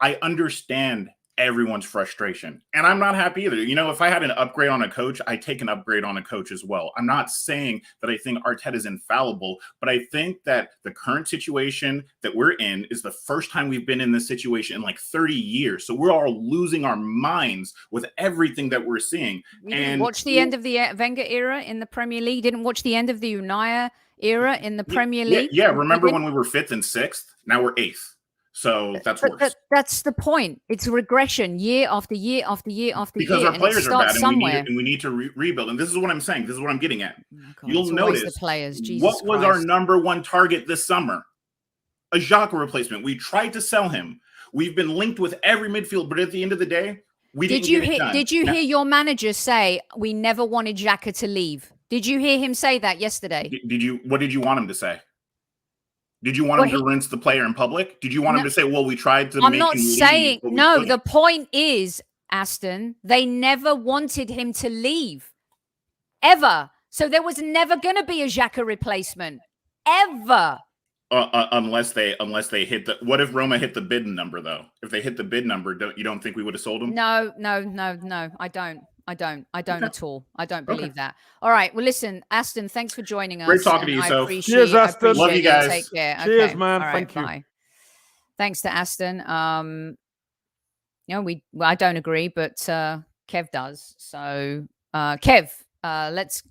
I understand everyone's frustration, and I'm not happy either. You know, if I had an upgrade on a coach, I take an upgrade on a coach as well. I'm not saying that I think Arteta is infallible, but I think that the current situation that we're in is the first time we've been in this situation in like 30 years. So we're all losing our minds with everything that we're seeing. You didn't watch the end of the Wenger era in the Premier League. Didn't watch the end of the Unai era in the Premier League. Yeah. Remember when we were 5th and 6th? Now we're 8th. So that's worse. That's the point. It's regression year after year after year after because year. Because our players are bad and we need to rebuild. And this is what I'm saying. This is what I'm getting at. Oh God, you'll notice the players. Jesus what was Christ. our number one target this summer? A Xhaka replacement. We tried to sell him. We've been linked with every midfield, but at the end of the day, we didn't get it done. Did you hear your manager say we never wanted Xhaka to leave? Did you hear him say that yesterday? What did you want him to say? Did you want him to rinse the player in public? Did you want him to say, well, we tried to make him leave? No, the point is, Aston, they never wanted him to leave. Ever. So there was never going to be a Xhaka replacement. Ever. Unless they hit the... What if Roma hit the bid number, though? If they hit the bid number, you don't think we would have sold him? No, I don't. I don't at all. I don't believe that. All right. Well, listen, Aston, thanks for joining us. Great talking to you, Soph. Cheers, Aston. Love you guys. Take care. Cheers, okay. man. All right, Thank you. bye. Thanks to Aston. I don't agree, but Kev does. So, Kev, let's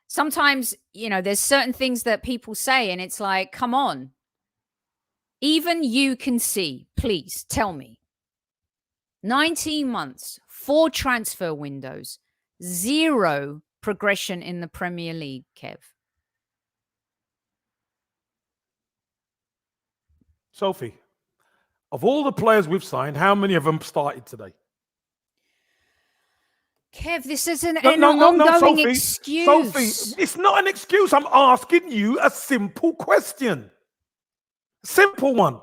sometimes, there's certain things that people say, and it's like, come on. Even you can see, please tell me. 19 months, 4 transfer windows, 0 progression in the Premier League, Kev. Sophie, of all the players we've signed, how many of them started today? Kev, this isn't an ongoing excuse. Sophie, it's not an excuse. I'm asking you a simple question. Simple one.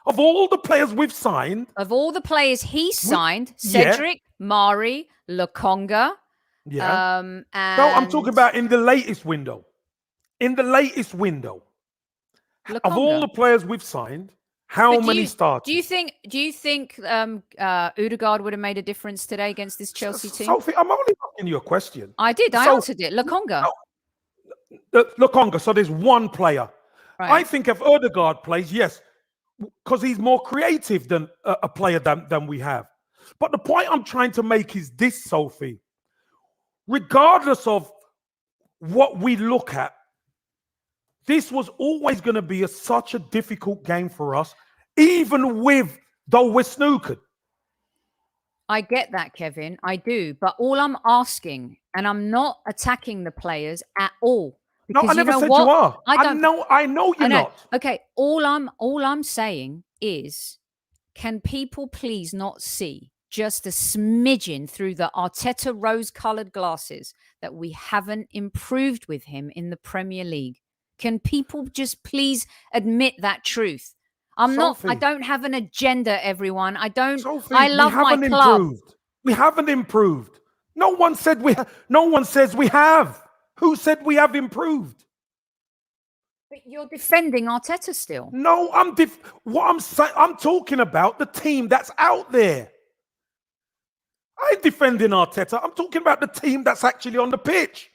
Of all the players we've signed... Of all the players he signed, Cedric, Mari, Lokonga. Yeah. And No, I'm talking about in the latest window. In the latest window. Of all Lokonga. the players we've signed, how many started? Do you think Odegaard would have made a difference today against this Chelsea team? Sophie, I'm only asking you a question. I did. I answered it. Lokonga. Lokonga. So there's one player. Right. I think if Odegaard plays, yes, because he's more creative than a player than we have. But the point I'm trying to make is this, Sophie. Regardless of what we look at, this was always going to be such a difficult game for us, even with though we're snookered. I get that, Kevin. I do. But all I'm asking, and I'm not attacking the players at all. No, I never said you are. I know you're not. Okay, all I'm saying is, can people please not see just a smidgen through the Arteta rose-colored glasses that we haven't improved with him in the Premier League? Can people just please admit that truth? I don't have an agenda, everyone. Sophie, I love my club. Improved. We haven't improved. No one says we have. Who said we have improved? But you're defending Arteta still. No, I'm talking about the team that's out there. I ain't defending Arteta. I'm talking about the team that's actually on the pitch.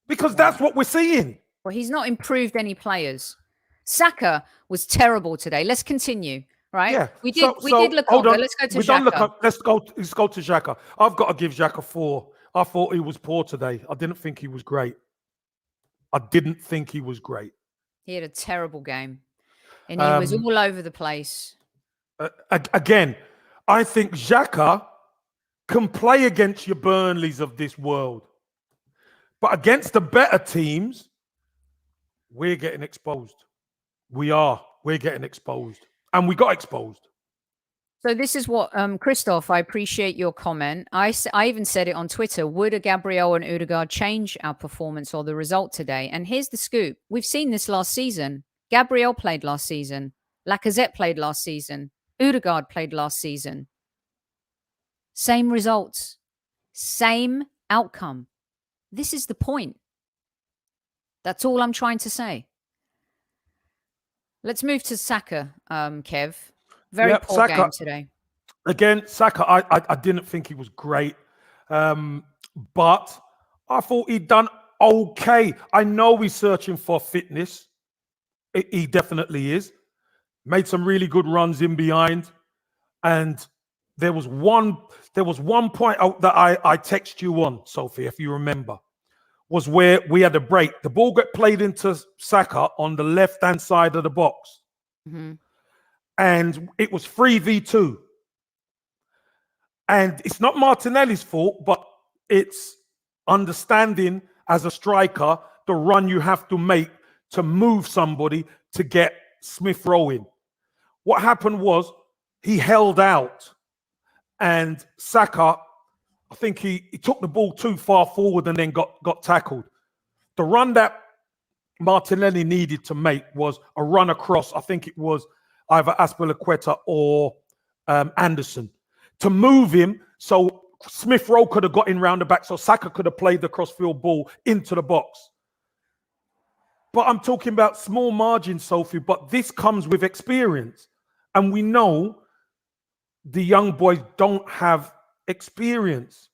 Because that's what we're seeing. Well, he's not improved any players. Saka was terrible today. Let's continue, right? Yeah. We did Lokonga. Let's go to Xhaka. Let's go to Xhaka. I've got to give Xhaka 4. I thought he was poor today. I didn't think he was great. He had a terrible game. And he was all over the place. Again, I think Xhaka can play against your Burnleys of this world. But against the better teams, we're getting exposed. We're getting exposed. And we got exposed. So this is what, Christoph, I appreciate your comment. I even said it on Twitter. Would a Gabriel and Odegaard change our performance or the result today? And here's the scoop. We've seen this last season. Gabriel played last season. Lacazette played last season. Odegaard played last season. Same results. Same outcome. This is the point. That's all I'm trying to say. Let's move to Saka, Kev. Very poor game today. Again, Saka, I didn't think he was great. But I thought he'd done okay. I know he's searching for fitness. He definitely is. Made some really good runs in behind. And there was one point out that I texted you on, Sophie, if you remember, was where we had a break. The ball got played into Saka on the left-hand side of the box. Mm-hmm. And it was 3v2. And it's not Martinelli's fault, but it's understanding as a striker the run you have to make to move somebody to get Smith Rowe in. What happened was he held out and Saka, I think he took the ball too far forward and then got tackled. The run that Martinelli needed to make was a run across, I think it was either Azpilicueta or Anderson, to move him so Smith Rowe could have got in round the back, so Saka could have played the crossfield ball into the box. But I'm talking about small margins, Sophie, but this comes with experience. And we know the young boys don't have experience.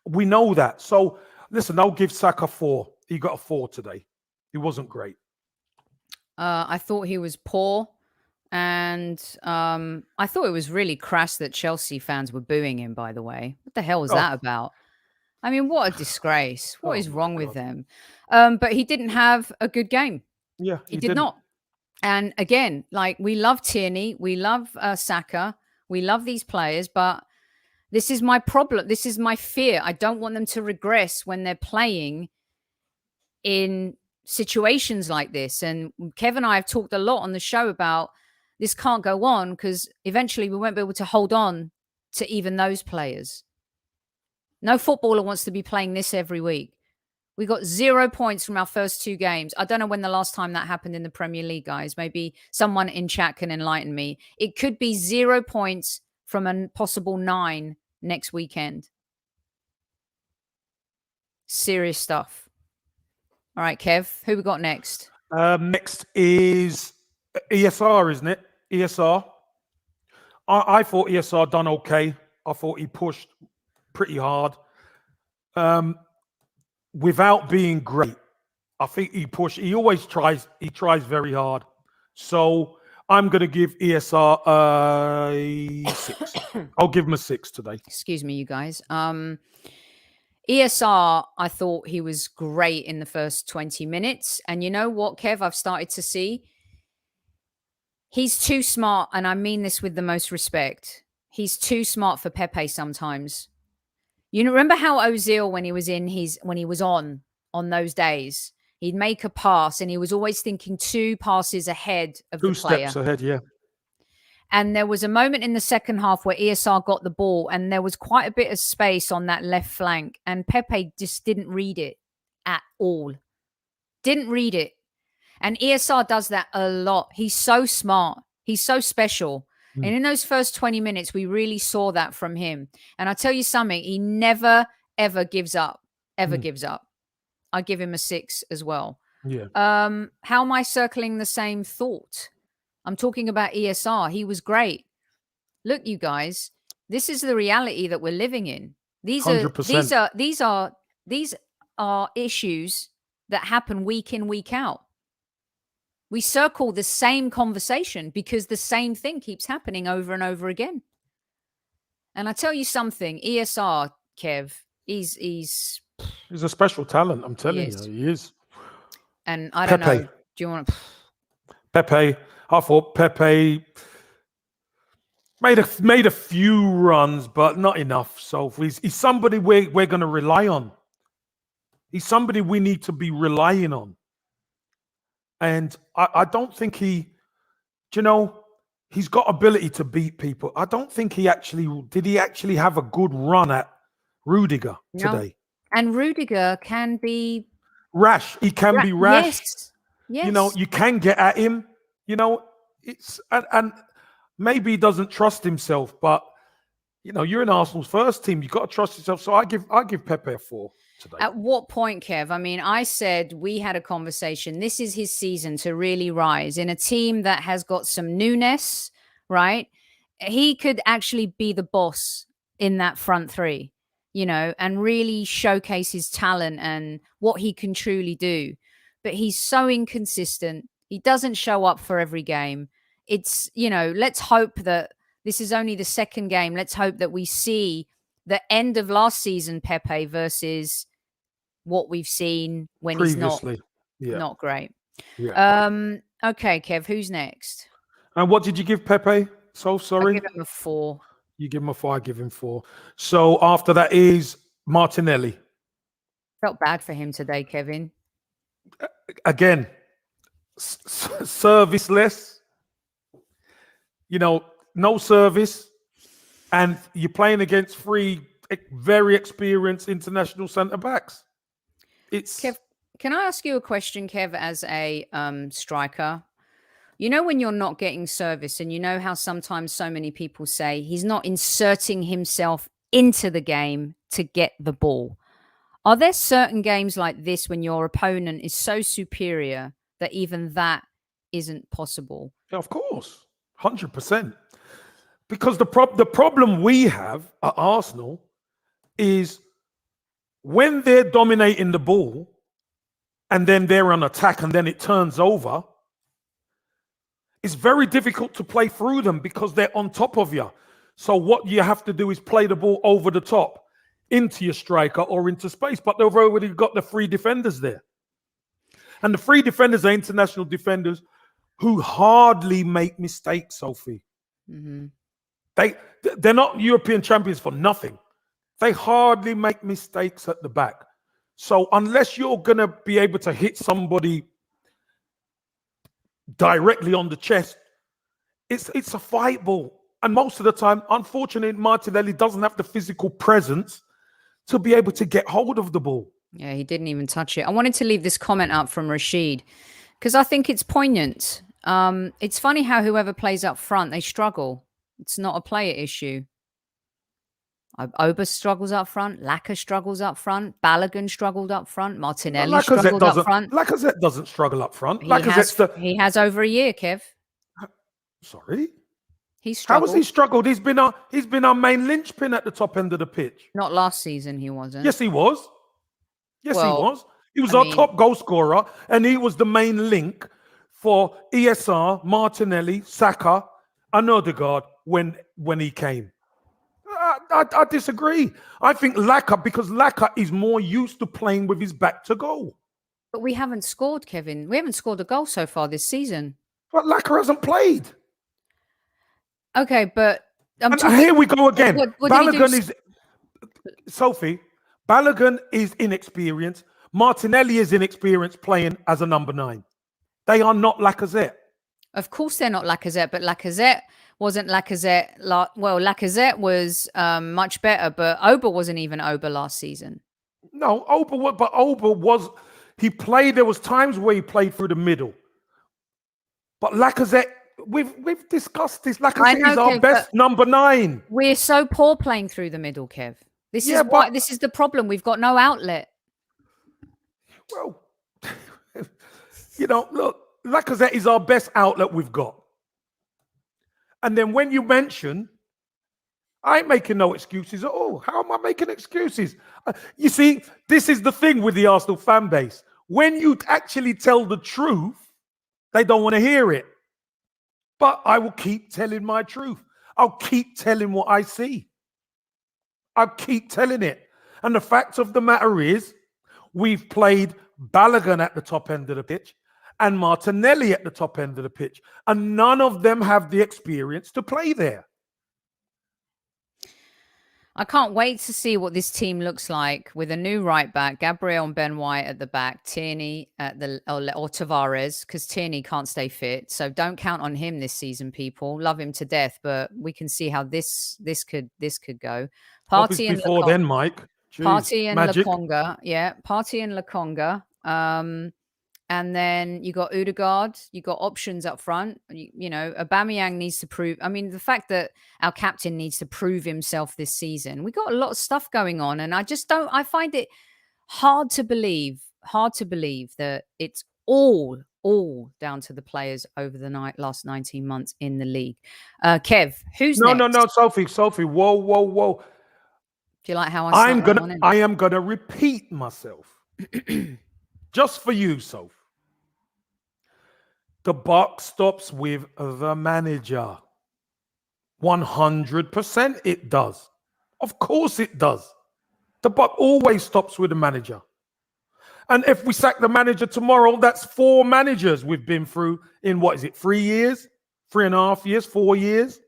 We know that. So, listen, I'll give Saka 4. He got a 4 today. He wasn't great. I thought he was poor. And I thought it was really crass that Chelsea fans were booing him, by the way. What the hell was that about? I mean, what a disgrace. What is wrong with them? But he didn't have a good game. Yeah, he did not. And again, like, we love Tierney. We love Saka. We love these players. But this is my problem. This is my fear. I don't want them to regress when they're playing in situations like this. And Kev and I have talked a lot on the show about this can't go on because eventually we won't be able to hold on to even those players. No footballer wants to be playing this every week. We got 0 points from our first 2 games. I don't know when the last time that happened in the Premier League, guys. Maybe someone in chat can enlighten me. It could be 0 points from a possible 9 next weekend. Serious stuff. All right, Kev, who we got next? Next is ESR, isn't it? ESR. I thought ESR done okay. I thought he pushed pretty hard. Without being great. I think he always tries very hard. So I'm going to give ESR a 6. I'll give him a 6 today. Excuse me, you guys. ESR, I thought he was great in the first 20 minutes. And you know what, Kev, I've started to see? He's too smart, and I mean this with the most respect. He's too smart for Pepe sometimes. You remember how Ozil, when he was on those days, he'd make a pass and he was always thinking 2 passes ahead of the player. 2 steps ahead, yeah. And there was a moment in the second half where ESR got the ball and there was quite a bit of space on that left flank. And Pepe just didn't read it at all. Didn't read it. And ESR does that a lot. He's so smart. He's so special. And in those first 20 minutes, we really saw that from him. And I tell you something, he never, ever gives up. Ever gives up. I give him a 6 as well. Yeah. How am I circling the same thought? I'm talking about ESR. He was great. Look, you guys, this is the reality that we're living in. These 100%. These are issues that happen week in, week out. We circle the same conversation because the same thing keeps happening over and over again. And I tell you something, ESR, Kev, he's a special talent. I'm telling you, he is. And I don't know. Do you want to? Pepe. I thought Pepe made a few runs, but not enough. So he's somebody we're going to rely on. He's somebody we need to be relying on. And I don't think he's got ability to beat people. I don't think he actually have a good run at Rudiger today. And Rudiger can be rash. He can be rash. Yes. You can get at him. It's and maybe he doesn't trust himself, but you're in Arsenal's first team. You've got to trust yourself. So I give Pepe a 4 today. At what point, Kev? I mean, I said we had a conversation. This is his season to really rise in a team that has got some newness, right? He could actually be the boss in that front three, and really showcase his talent and what he can truly do. But he's so inconsistent. He doesn't show up for every game. It's, let's hope that this is only the second game. Let's hope that we see the end of last season Pepe versus what we've seen when previously. He's not great. Yeah. Okay, Kev, who's next? And what did you give Pepe? So sorry. I give him a 4. You give him a 4, I give him 4. So after that is Martinelli. Felt bad for him today, Kevin. Again, serviceless. No service. And you're playing against 3 very experienced international centre-backs. Kev, can I ask you a question, Kev, as a striker? When you're not getting service, and how sometimes so many people say he's not inserting himself into the game to get the ball. Are there certain games like this when your opponent is so superior that even that isn't possible? Yeah, of course, 100%. Because the problem we have at Arsenal is when they're dominating the ball and then they're on attack and then it turns over, it's very difficult to play through them because they're on top of you. So what you have to do is play the ball over the top into your striker or into space, but they've already got the 3 defenders there. And the 3 defenders are international defenders who hardly make mistakes, Sophie. Mm-hmm. They're not European champions for nothing. They hardly make mistakes at the back. So unless you're going to be able to hit somebody directly on the chest, it's a fight ball. And most of the time, unfortunately, Martinelli doesn't have the physical presence to be able to get hold of the ball. Yeah, he didn't even touch it. I wanted to leave this comment up from Rashid because I think it's poignant. It's funny how whoever plays up front, they struggle. It's not a player issue. Oba struggles up front. Laka struggles up front. Balogun struggled up front. Martinelli struggled up front. Lacazette doesn't struggle up front. He has over a year, Kev. Sorry? He struggled. How has he struggled? He's been our main linchpin at the top end of the pitch. Not last season, he wasn't. Yes, he was. Yes, he was. He was I our top goal scorer, and he was the main link for ESR, Martinelli, Saka, and Odegaard when he came. I disagree. I think because Laka is more used to playing with his back to goal. But we haven't scored, Kevin. We haven't scored a goal so far this season. But Laka hasn't played. Okay, but here we go again. What Balogun Sophie. Balogun is inexperienced. Martinelli is inexperienced playing as a number 9. They are not Lacazette. Of course, they're not Lacazette, but Lacazette wasn't Lacazette. Lacazette was much better, but Oba wasn't even Oba last season. No, Oba was. He played. There was times where he played through the middle, but Lacazette. We've discussed this. Lacazette is our best number 9. We're so poor playing through the middle, Kev. This is the problem. We've got no outlet. Well, look, Lacazette is our best outlet we've got. And then when you mention, I ain't making no excuses at all. How am I making excuses? You see, this is the thing with the Arsenal fan base. When you actually tell the truth, they don't want to hear it. But I will keep telling my truth. I'll keep telling what I see. I'll keep telling it. And the fact of the matter is, we've played Balogun at the top end of the pitch and Martinelli at the top end of the pitch. And none of them have the experience to play there. I can't wait to see what this team looks like with a new right back, Gabriel and Ben White at the back, Tierney at or Tavares, because Tierney can't stay fit. So don't count on him this season, people. Love him to death, but we can see how this could go. Party and before then, Mike. Jeez, Party and magic. Lokonga, yeah. Party and Lokonga. And then you got Odegaard, you got options up front. Aubameyang needs to prove. I mean, the fact that our captain needs to prove himself this season. We got a lot of stuff going on, and I find it hard to believe that it's all down to the players over the last 19 months in the league. Kev, who's next? No, Sophie. Whoa. Do you like how I am gonna repeat myself. Just for you, Soph. The buck stops with the manager. 100% it does. Of course it does. The buck always stops with the manager. And if we sack the manager tomorrow, that's 4 managers we've been through in, 3 years? 3.5 years? 4 years?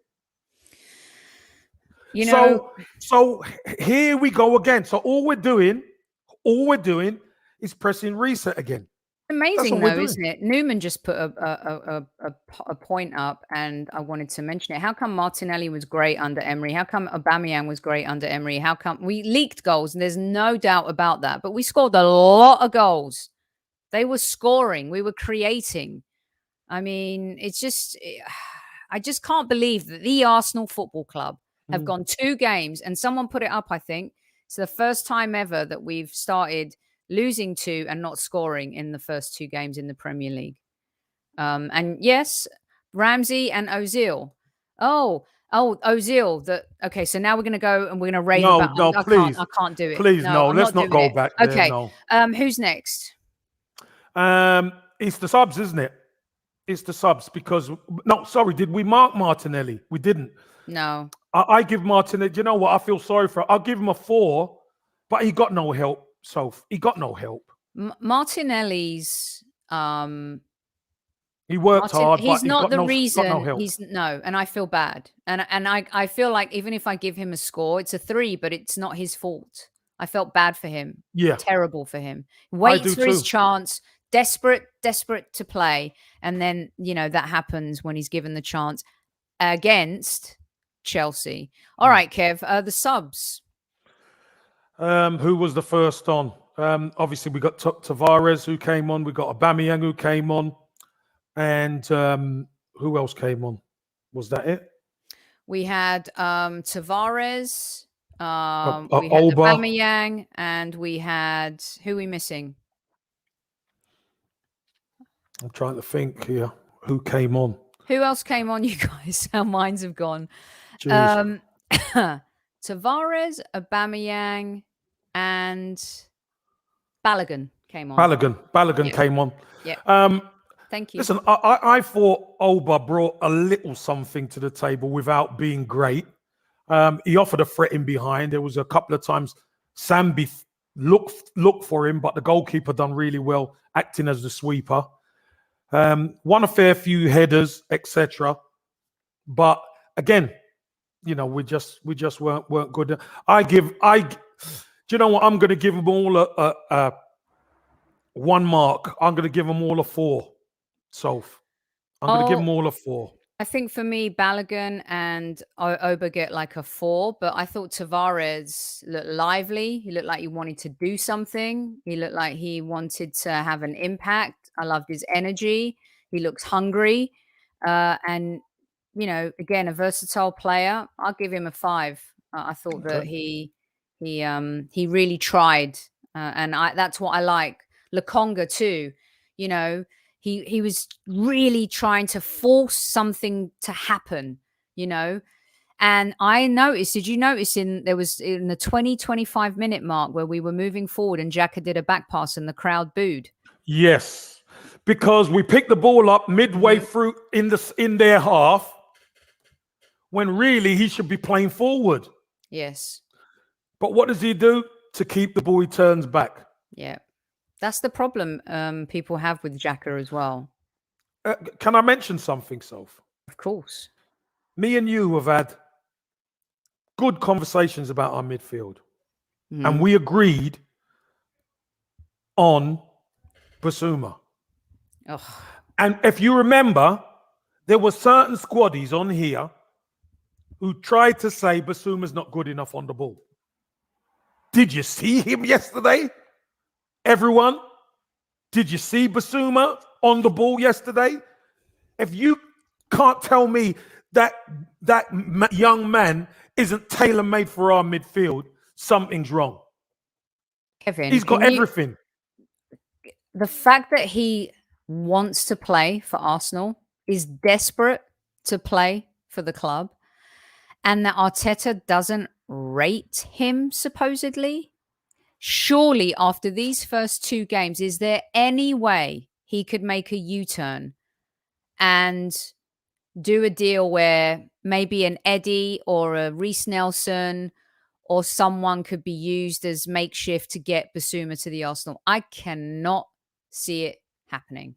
So here we go again. So all we're doing is pressing reset again. Amazing though, isn't it? Newman just put a point up, and I wanted to mention it. How come Martinelli was great under Emery? How come Aubameyang was great under Emery? How come we leaked goals? And there's no doubt about that. But we scored a lot of goals. They were scoring. We were creating. I mean, it's just, I just can't believe that the Arsenal Football Club have gone 2 games, and someone put it up, I think. It's the first time ever that we've started losing 2 and not scoring in the first 2 games in the Premier League. And yes, Ramsey and Ozil. Oh, Ozil. Okay, so now we're going to go and we're going to rave about. No, please. I can't do it. Please, no. Let's not go back there. Okay. No. Who's next? It's the subs, isn't it? It's the subs because did we mark Martinelli? We didn't. No. I give Martinelli. You know what? I feel sorry for. I'll give him a 4, but he got no help. So he got no help. Martinelli's he worked hard. He's but not the reason. No and I feel bad. And I feel like even if I give him a score, it's a 3, but it's not his fault. I felt bad for him. Yeah. Terrible for him. Waits for his chance, desperate to play. And then, that happens when he's given the chance against Chelsea. All right, Kev, the subs. Who was the first on? Obviously, we got Tavares who came on. We got Aubameyang who came on. And who else came on? Was that it? We had Tavares, We had Oba. Aubameyang, and we had who are we missing? I'm trying to think here who came on. Who else came on, you guys? Our minds have gone. Jeez. Tavares, Aubameyang, and Balogun came on. Balogun Yeah. came on. Yeah. Thank you. Listen, I thought Oba brought a little something to the table without being great. He offered a threat in behind. There was a couple of times Sambi looked for him, but the goalkeeper done really well acting as the sweeper. Won a fair few headers, etc. But again, you know, we just weren't good. Do you know what? I'm going to give them all a 1 mark. I'm going to give them all a 4. Soph, I'm going to give them all a 4. I think for me, Balogun and Oba get like a 4, but I thought Tavares looked lively. He looked like he wanted to do something. He looked like he wanted to have an impact. I loved his energy. He looks hungry. And, you know, again, a versatile player. I'll give him a 5. I thought that he really tried. And that's what I like. Lokonga too, you know. He was really trying to force something to happen, you know. And I noticed, did you notice in the 20-25 minute mark where we were moving forward and Xhaka did a back pass and the crowd booed? Yes, because we picked the ball up midway through in their half when really he should be playing forward. Yes. But what does he do? To keep the ball, he turns back. Yeah. That's the problem people have with Xhaka as well. Can I mention something, Soph? Of course. Me and you have had good conversations about our midfield. And we agreed on Basuma. Oh. And if you remember, there were certain squaddies on here who tried to say Basuma's not good enough on the ball. Did you see him yesterday? Everyone, did you see Basuma on the ball yesterday? If you can't tell me that young man isn't tailor-made for our midfield, something's wrong. Kevin, he's got everything. The fact that he wants to play for Arsenal, is desperate to play for the club, and that Arteta doesn't rate him supposedly. Surely after these first 2 games, is there any way he could make a U-turn and do a deal where maybe an Eddie or a Reece Nelson or someone could be used as makeshift to get Basuma to the Arsenal? I cannot see it happening.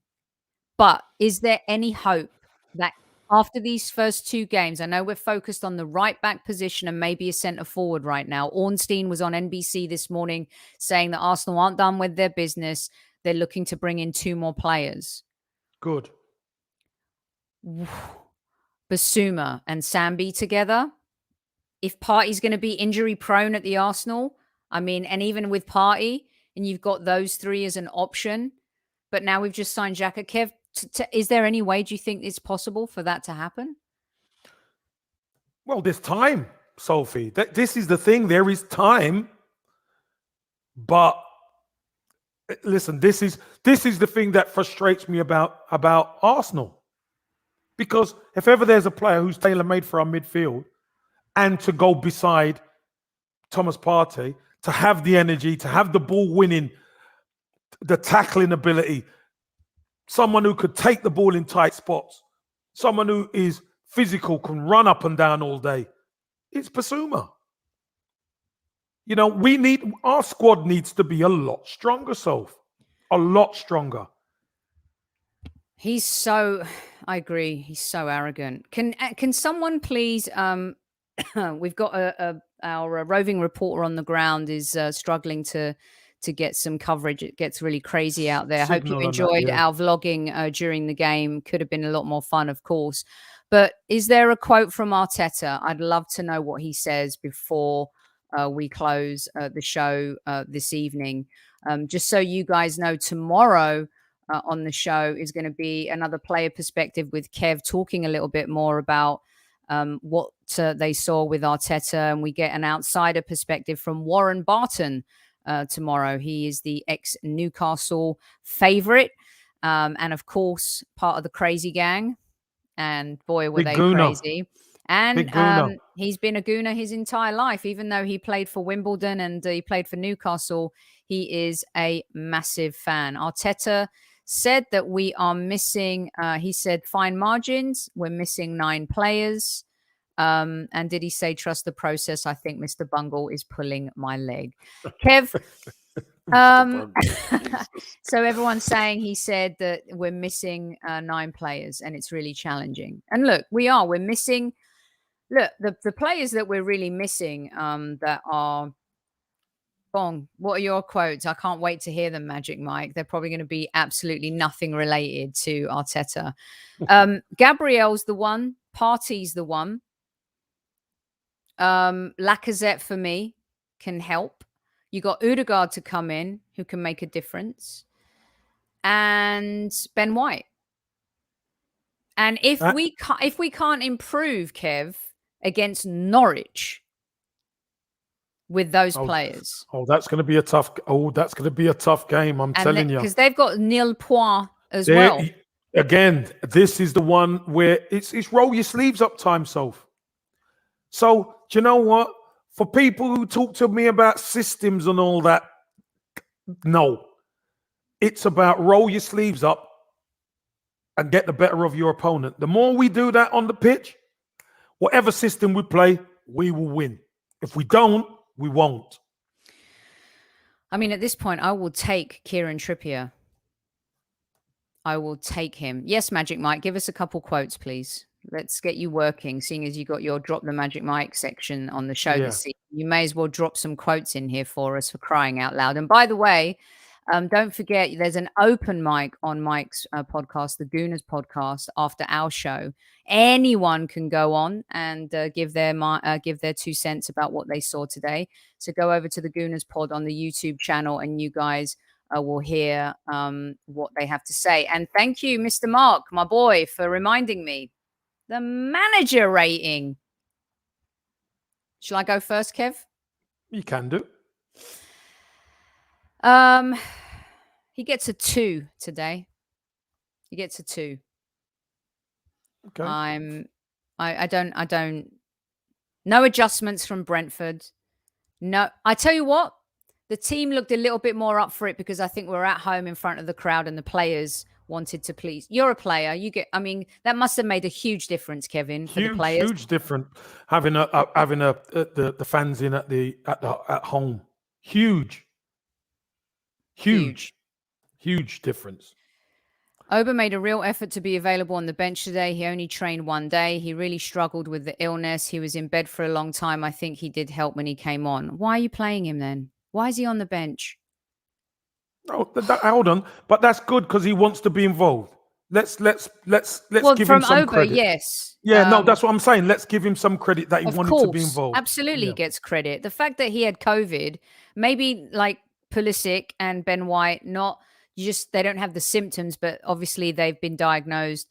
But is there any hope that after these first 2 games, I know we're focused on the right back position and maybe a centre forward right now. Ornstein was on NBC this morning saying that Arsenal aren't done with their business. They're looking to bring in 2 more players. Good. Basuma and Sambi together. If Partey's going to be injury prone at the Arsenal, I mean, and even with Partey, and you've got those 3 as an option, but now we've just signed Xhaka. Kev, is there any way, do you think it's possible for that to happen? Well, there's time, Sophie. This is the thing. There is time. But listen, this is the thing that frustrates me about Arsenal. Because if ever there's a player who's tailor-made for our midfield and to go beside Thomas Partey, to have the energy, to have the ball winning, the tackling ability, someone who could take the ball in tight spots, someone who is physical, can run up and down all day, it's Basuma. You know, our squad needs to be a lot stronger, Soph. A lot stronger. I agree. He's so arrogant. Can someone please, we've got our roving reporter on the ground is struggling to get some coverage. It gets really crazy out there. I hope you enjoyed our vlogging during the game. Could have been a lot more fun, of course. But is there a quote from Arteta? I'd love to know what he says before we close the show this evening. Just so you guys know, tomorrow on the show is going to be another player perspective with Kev talking a little bit more about what they saw with Arteta, and we get an outsider perspective from Warren Barton tomorrow. He is the ex-Newcastle favourite, and of course part of the crazy gang. And boy, were they crazy. And he's been a Gooner his entire life, even though he played for Wimbledon and he played for Newcastle. He is a massive fan. Arteta said that we are missing, he said, fine margins. We're missing 9 players. And did he say, trust the process? I think Mr. Bungle is pulling my leg. Kev. So everyone's saying he said that we're missing 9 players and it's really challenging. And look, we're missing. Look, the players that we're really missing that are Bong, what are your quotes? I can't wait to hear them, Magic Mike. They're probably going to be absolutely nothing related to Arteta. Gabriel's the one. Partey's the one. Lacazette for me can help. You got Odegaard to come in who can make a difference. And Ben White. And if we can't improve, Kev, against Norwich with those players. That's going to be a tough. That's going to be a tough game. I'm telling you, because they've got nil points as well. Again, this is the one where it's roll your sleeves up time, Soph. So do you know what? For people who talk to me about systems and all that, no, it's about roll your sleeves up and get the better of your opponent. The more we do that on the pitch, whatever system we play, we will win. If we don't, we won't. I mean, at this point, I will take Kieran Trippier. I will take him. Yes, Magic Mike, give us a couple quotes, please. Let's get you working, seeing as you got your Drop the Magic Mike section on the show this season. You may as well drop some quotes in here for us, for crying out loud. And by the way, don't forget, there's an open mic on Mike's podcast, the Gooners podcast, after our show. Anyone can go on and give their 2 cents about what they saw today. So go over to the Gooners pod on the YouTube channel, and you guys will hear what they have to say. And thank you, Mr. Mark, my boy, for reminding me. The manager rating. Shall I go first, Kev? You can do. He gets a 2 today. He gets a 2. Okay. I don't. No adjustments from Brentford. No, I tell you what, the team looked a little bit more up for it because I think we're at home in front of the crowd and the players wanted to please. You're a player. That must have made a huge difference, Kevin, for the players. Huge difference having the fans in at home. Huge difference. Oba made a real effort to be available on the bench today. He only trained 1 day. He really struggled with the illness. He was in bed for a long time. I think he did help when he came on. Why are you playing him then? Why is he on the bench? Oh, hold on, but that's good because he wants to be involved. Let's give him some credit. Yes. Yeah, no, that's what I'm saying. Let's give him some credit that he wanted to be involved. Absolutely gets credit. The fact that he had COVID, maybe like Pulisic and Ben White, they don't have the symptoms, but obviously they've been diagnosed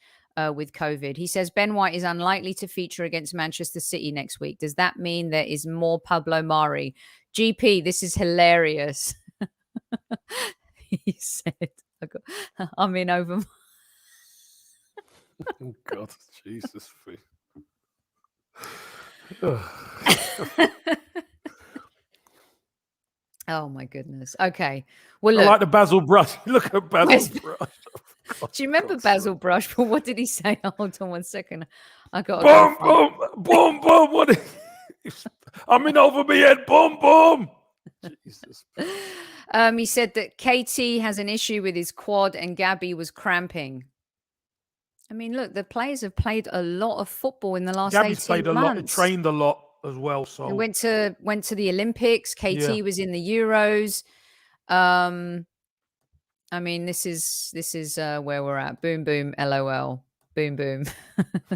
with COVID. He says Ben White is unlikely to feature against Manchester City next week. Does that mean there is more Pablo Mari? GP, this is hilarious. He said, I'm in over. Oh, God, Jesus. Oh, my goodness. Okay. Well, look. I like the Basil Brush. Look at Basil Brush. Do you remember Basil Brush? But what did he say? Hold on 1 second. I got boom. What? I'm in over my head. Boom. Jesus. He said that KT has an issue with his quad and Gabby was cramping. I mean, look, the players have played a lot of football in the last 18 months. Played a lot, trained a lot as well. So he went to the Olympics. KT was in the Euros. I mean, this is where we're at. Boom, boom, LOL. Boom, boom.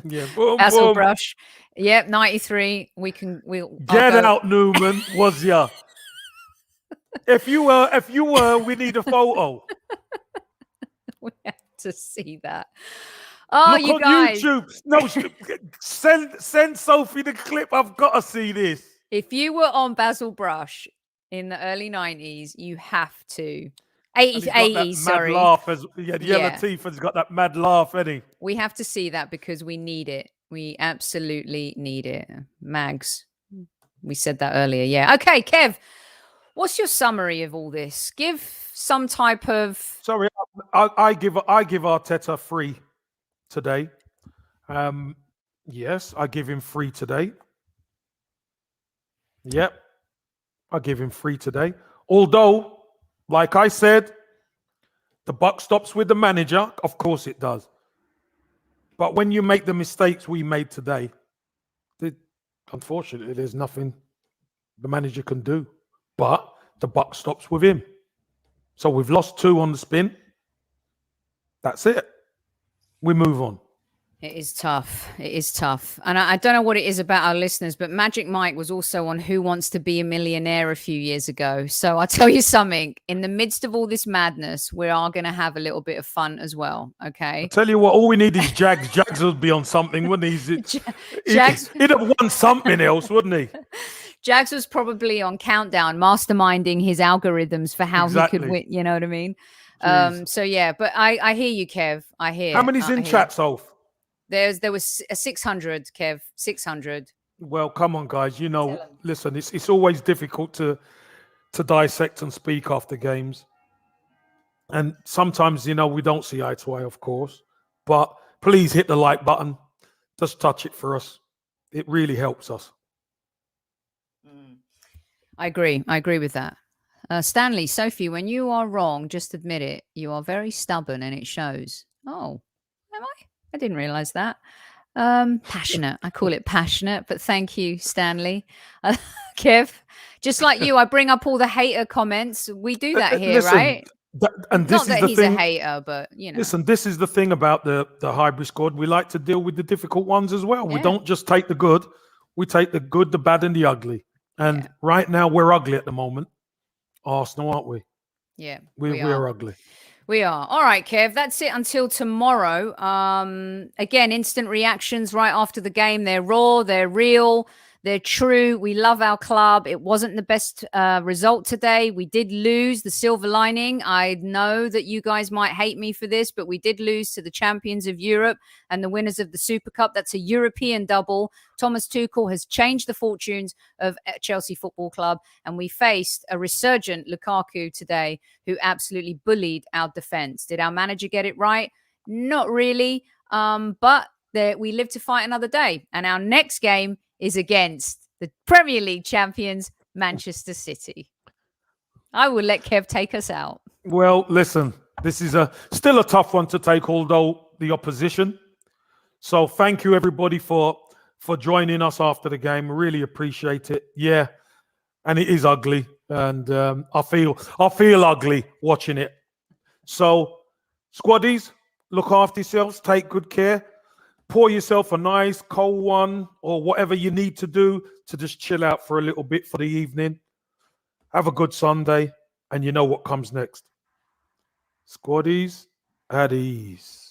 Yeah, boom, Basil boom. Brush. Yep, 93. We'll get out, Newman. Was ya? If you were, we need a photo. We have to see that. Oh, Look you on guys. YouTube. No, send Sophie the clip. I've got to see this. If you were on Basil Brush in the early 90s, you have to. And 80s, he's got that 80s, mad sorry. laugh. He had yellow Yeah. teeth and he's got that mad laugh, hasn't he? We have to see that because we need it. We absolutely need it. Mags, we said that earlier. Yeah. Okay, Kev, what's your summary of all this? Give some type of... Sorry, I give Arteta 3 today. Yes, I give him 3 today. Yep, I give him 3 today. Although, like I said, the buck stops with the manager. Of course it does. But when you make the mistakes we made today, unfortunately, there's nothing the manager can do. But the buck stops with him. So we've lost 2 on the spin. That's it. We move on. It is tough. It is tough. And I don't know what it is about our listeners, but Magic Mike was also on Who Wants to Be a Millionaire a few years ago. So I'll tell you something. In the midst of all this madness, we are going to have a little bit of fun as well. Okay. I'll tell you what, all we need is Jags. Jags would be on something, wouldn't he? Jags. He'd have won something else, wouldn't he? Jags was probably on Countdown, masterminding his algorithms for how he could win. You know what I mean? So, yeah, but I hear you, Kev. I hear. How many's in chat, Soph? There was a 600, Kev, 600. Well, come on, guys. You know, listen, it's always difficult to dissect and speak after games. And sometimes, you know, we don't see eye to eye, of course. But please hit the like button. Just touch it for us. It really helps us. I agree. I agree with that. Stanley, Sophie, when you are wrong, just admit it. You are very stubborn and it shows. Oh, am I? I didn't realize that. Passionate. I call it passionate, but thank you, Stanley. Kev, just like you, I bring up all the hater comments. We do that here, listen, right? And this Not that he's a hater, but, you know. Listen, this is the thing about the hybrid squad. We like to deal with the difficult ones as well. Yeah. We don't just take the good. We take the good, the bad, and the ugly. And right now, we're ugly at the moment. Arsenal, aren't we? Yeah, we're ugly. We are. All right, Kev, that's it until tomorrow. Again, instant reactions right after the game. They're raw, they're real, they're true. We love our club. It wasn't the best result today. We did lose. The silver lining. I know that you guys might hate me for this, but we did lose to the champions of Europe and the winners of the Super Cup. That's a European double. Thomas Tuchel has changed the fortunes of Chelsea Football Club, and we faced a resurgent Lukaku today who absolutely bullied our defense. Did our manager get it right? Not really, but we live to fight another day, and our next game is against the Premier League champions, Manchester City. I will let Kev take us out. Well, listen, this is still a tough one to take, although the opposition. So thank you, everybody, for joining us after the game. Really appreciate it. Yeah, and it is ugly, and I feel ugly watching it. So, squaddies, look after yourselves. Take good care. Pour yourself a nice cold one or whatever you need to do to just chill out for a little bit for the evening. Have a good Sunday, and you know what comes next. Squaddies, at ease.